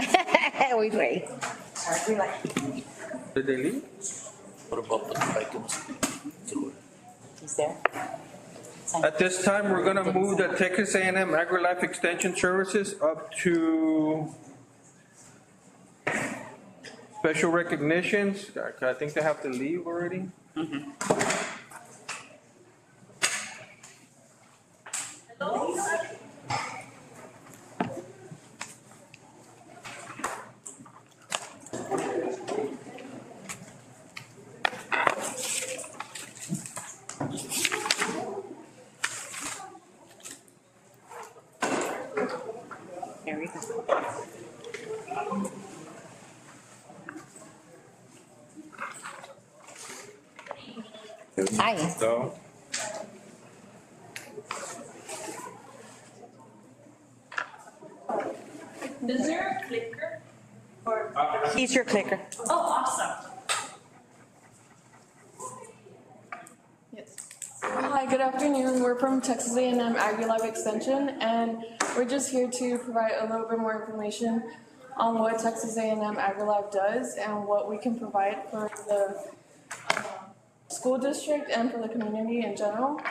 We pray. Did they leave? What about the items? He's there. At this time, we're gonna move the Texas A&M AgriLife Extension Services up to special recognitions. I think they have to leave already. There we go. Hi. So, Is there a clicker? Or? He's your clicker. Oh, awesome. Yes. Hi, good afternoon. We're from Texas A&M AgriLife Extension, and we're just here to provide a little bit more information on what Texas A&M AgriLife does and what we can provide for the school district and for the community in general.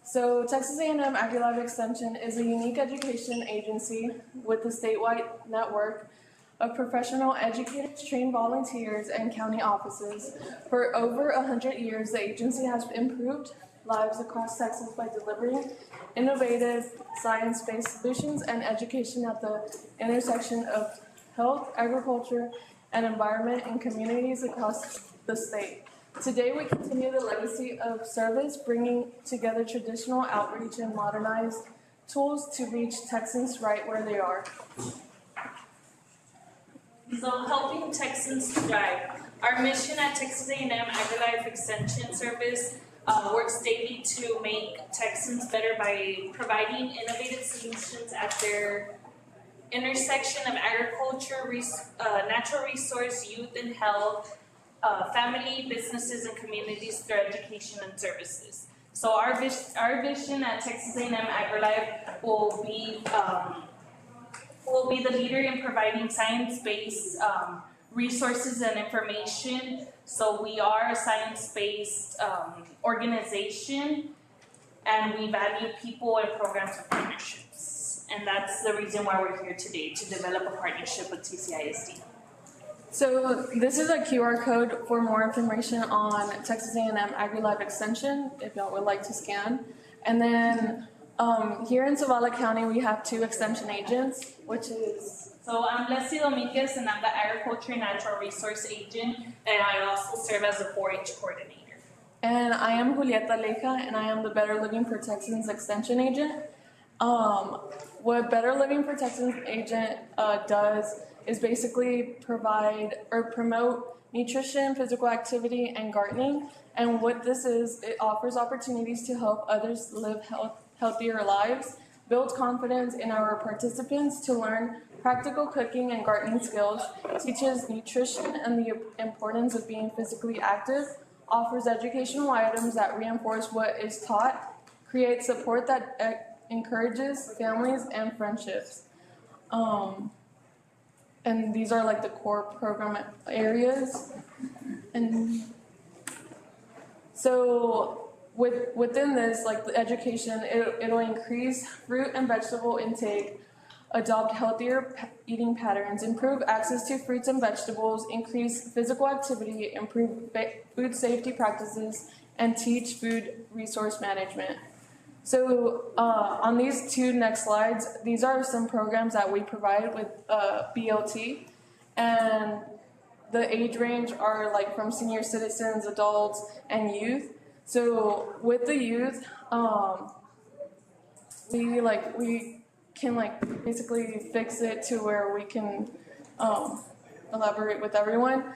So Texas A&M AgriLife Extension is a unique education agency with a statewide network of professional educators, trained volunteers, and county offices. For over 100 years, the agency has improved lives across Texas by delivering innovative science-based solutions and education at the intersection of health, agriculture, and environment in communities across the state. Today, we continue the legacy of service, bringing together traditional outreach and modernized tools to reach Texans right where they are. So helping Texans thrive. Our mission at Texas A&M AgriLife Extension Service works daily to make Texans better by providing innovative solutions at their intersection of agriculture, natural resource, youth and health, family, businesses, and communities through education and services. So our vision at Texas A&M AgriLife will be the leader in providing science-based resources and information. So we are a science-based organization, and we value people and programs and partnerships. And that's the reason why we're here today, to develop a partnership with CCISD. So this is a QR code for more information on Texas A&M AgriLife Extension, if y'all would like to scan. And then Here in Zavala County, we have 2 extension agents, which is, So I'm Leslie Dominguez, and I'm the Agriculture and Natural Resource Agent, and I also serve as a 4-H coordinator. and I am Julieta Leja, and I am the Better Living for Texans extension agent. What Better Living for Texans agent does is basically provide or promote nutrition, physical activity, and gardening. And what this is, it offers opportunities to help others live healthier lives, build confidence in our participants to learn practical cooking and gardening skills, teaches nutrition and the importance of being physically active, offers educational items that reinforce what is taught, creates support that encourages families and friendships. And these are like the core program areas. And so within this, like the education, it'll increase fruit and vegetable intake, adopt healthier eating patterns, improve access to fruits and vegetables, increase physical activity, improve food safety practices, and teach food resource management. So on these 2 next slides, these are some programs that we provide with BLT, and the age range are like from senior citizens, adults, and youth. So with the youth, we can like basically fix it to where we can elaborate with everyone.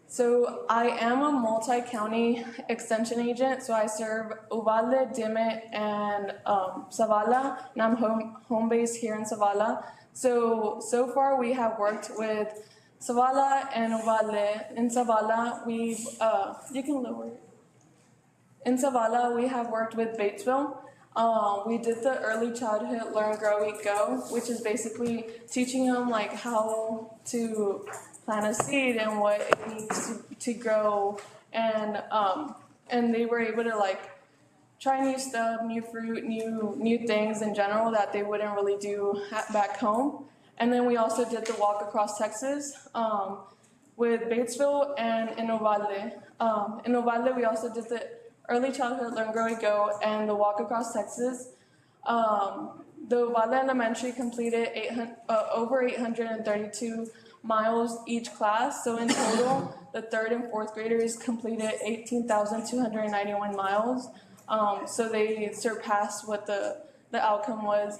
So I am a multi-county extension agent, so I serve Uvalde, Dimmitt, and Zavala, and I'm home based here in Zavala. So far we have worked with Zavala and Uvalde. In Zavala, you can lower it. In Zavala, we have worked with Batesville. We did the early childhood Learn, Grow, Eat, Go, which is basically teaching them like how to plant a seed and what it needs to grow, and they were able to like try new stuff, new fruit, new things in general that they wouldn't really do back home. And then we also did the walk across Texas with Batesville and in Uvalde. In Uvalde, we also did the early childhood Learn, Grow, Eat, Go and the walk across Texas. The Uvalde Elementary completed over 832 miles each class. So in total, the 3rd and 4th graders completed 18,291 miles. So they surpassed what the outcome was,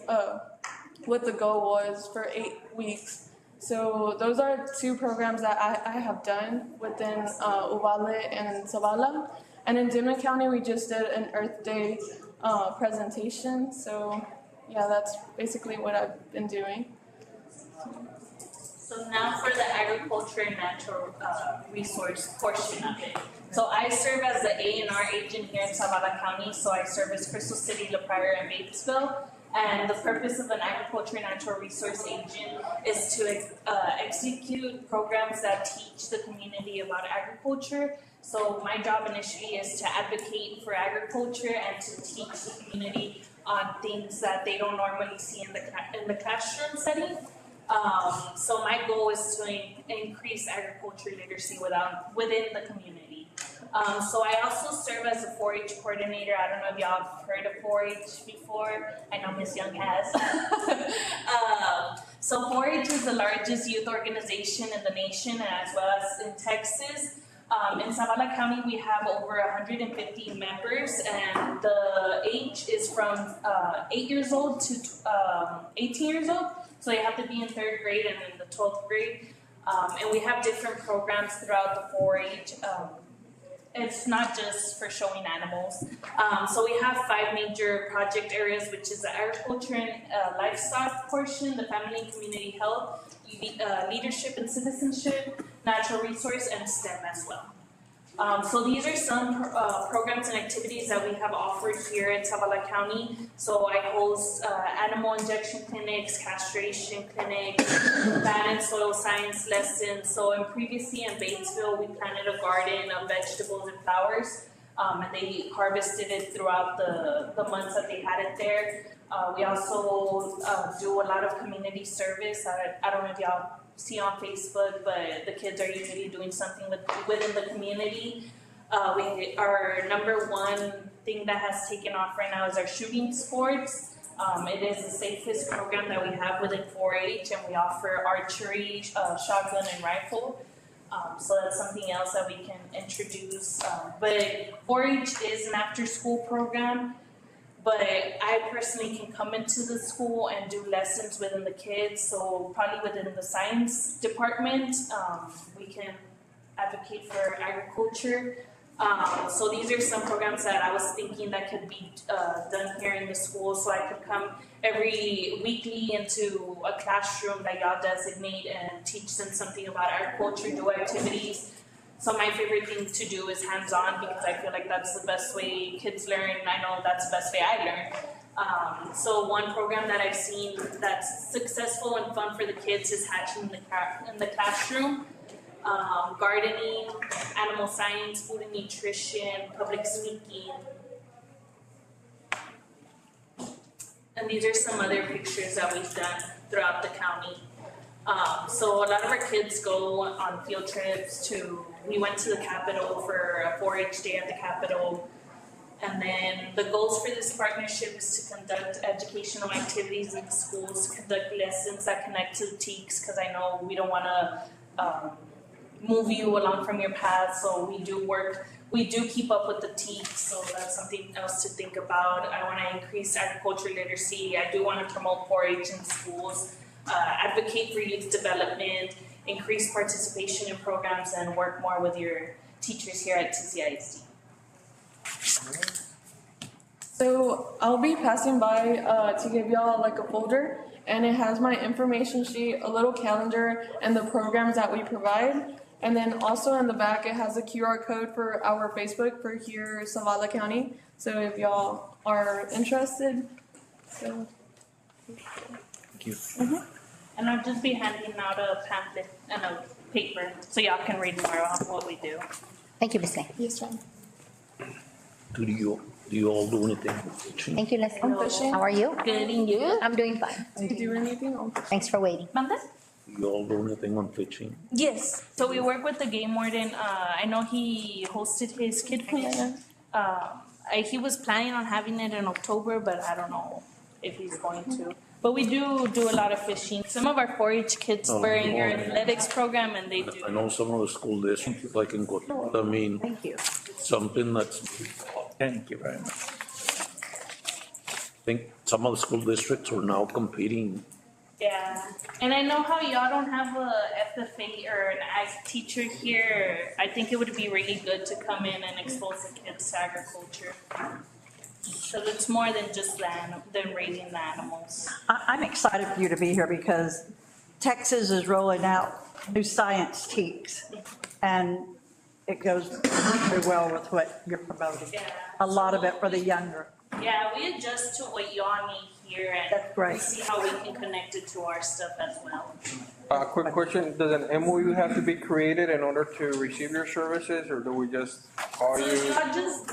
what the goal was for 8 weeks. So those are 2 programs that I have done within Uvalde and Zavala. And in Dimmitt County, we just did an Earth Day presentation. So yeah, that's basically what I've been doing. So now for the agriculture and natural resource portion of it. So I serve as the A&R agent here in Zavala County. So I serve as Crystal City, La Pryor, and Batesville. And the purpose of an agriculture and natural resource agent is to execute programs that teach the community about agriculture. So my job initially is to advocate for agriculture and to teach the community on things that they don't normally see in the classroom setting. So my goal is to increase agriculture literacy within the community. So I also serve as a 4-H coordinator. I don't know if y'all have heard of 4-H before. I know Ms. Young has. So 4-H is the largest youth organization in the nation, as well as in Texas. In Zavala County, we have over 150 members, and the age is from 8 years old to 18 years old. So you have to be in 3rd grade and in the 12th grade. And we have different programs throughout the 4-H. It's not just for showing animals. So we have 5 major project areas, which is the agriculture and livestock portion, the family and community health, leadership and citizenship, natural resource, and STEM as well. So these are some programs and activities that we have offered here in Zavala County. So I host animal injection clinics, castration clinics, plant and soil science lessons. So previously in Batesville, we planted a garden of vegetables and flowers, and they harvested it throughout the months that they had it there. We also do a lot of community service. I don't know if y'all see on Facebook, but the kids are usually doing something within the community. Our number one thing that has taken off right now is our shooting sports. It is the safest program that we have within 4-H, and we offer archery, shotgun, and rifle. So that's something else that we can introduce. But 4-H is an after-school program, but I personally can come into the school and do lessons within the kids. So probably within the science department, we can advocate for agriculture. So these are some programs that I was thinking that could be done here in the school. So I could come every weekly into a classroom that y'all designate and teach them something about agriculture, do activities. So my favorite thing to do is hands-on, because I feel like that's the best way kids learn. I know that's the best way I learn. So one program that I've seen that's successful and fun for the kids is hatching in the classroom. Gardening, animal science, food and nutrition, public speaking. And these are some other pictures that we've done throughout the county. So a lot of our kids go on field trips we went to the Capitol for a 4-H day at the Capitol. And then the goals for this partnership is to conduct educational activities in the schools, conduct lessons that connect to the TEKS, because I know we don't want to move you along from your path. So we do keep up with the TEKS, so that's something else to think about. I want to increase agriculture literacy. I do want to promote 4-H in schools, advocate for youth development, increase participation in programs, and work more with your teachers here at CCISD. So I'll be passing by to give y'all like a folder, and it has my information sheet, a little calendar, and the programs that we provide. And then also in the back, it has a QR code for our Facebook for here, Zavala County. So if y'all are interested, so. Thank you. And I'll just be handing out a pamphlet and a paper so y'all can read more about what we do. Thank you, Ms. Lee. Yes, ma'am. Do you all do anything? Thank you, Leslie. I'm fishing. How are you? Good, and you? I'm doing fine. Do you do anything? Thanks for waiting. You all do anything on fishing? Yes, so we work with the game warden. I know he hosted his kid fest. He was planning on having it in October, but I don't know if he's going to. But we do a lot of fishing. Some of our 4-H kids were in your athletics program, and they do. I know some of the school districts, like in Cotuí, I mean, Thank you. something that's, Thank you very much. I think some of the school districts are now competing. Yeah, and I know how y'all don't have a FFA or an ag teacher here. I think it would be really good to come in and expose the kids to agriculture. So it's more than just than raising the animals. I'm excited for you to be here because Texas is rolling out new science TEKS, and it goes very well with what you're promoting. Yeah. A lot of it for the younger. Yeah, we adjust to what y'all need here, and That's great. we see how we can connect it to our stuff as well. Quick question, does an MOU have to be created in order to receive your services, or do we just call So you? y'all just,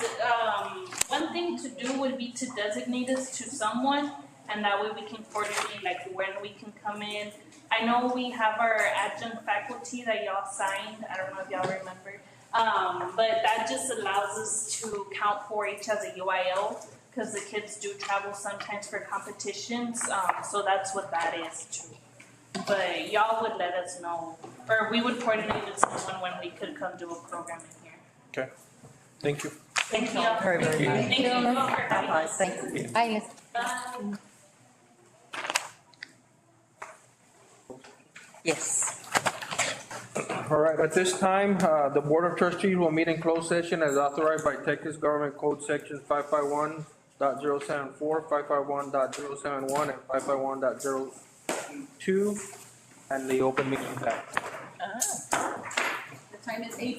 one thing to do would be to designate us to someone, and that way we can coordinate like when we can come in. I know we have our adjunct faculty that y'all signed, I don't know if y'all remember. But that just allows us to count 4-H as a UIL, because the kids do travel sometimes for competitions, so that's what that is too. But y'all would let us know, or we would coordinate with someone when we could come do a program in here. Okay, thank you. Thank you. Very, very much. Thank you for having Bye-bye. us. Thank you. Hi, Leslie. Bye. Yes. All right, at this time, the Board of Trustees will meet in closed session as authorized by Texas Government Code Sections 551.074, 551.071, and 551.082, and the open meeting act. The time is 8:06.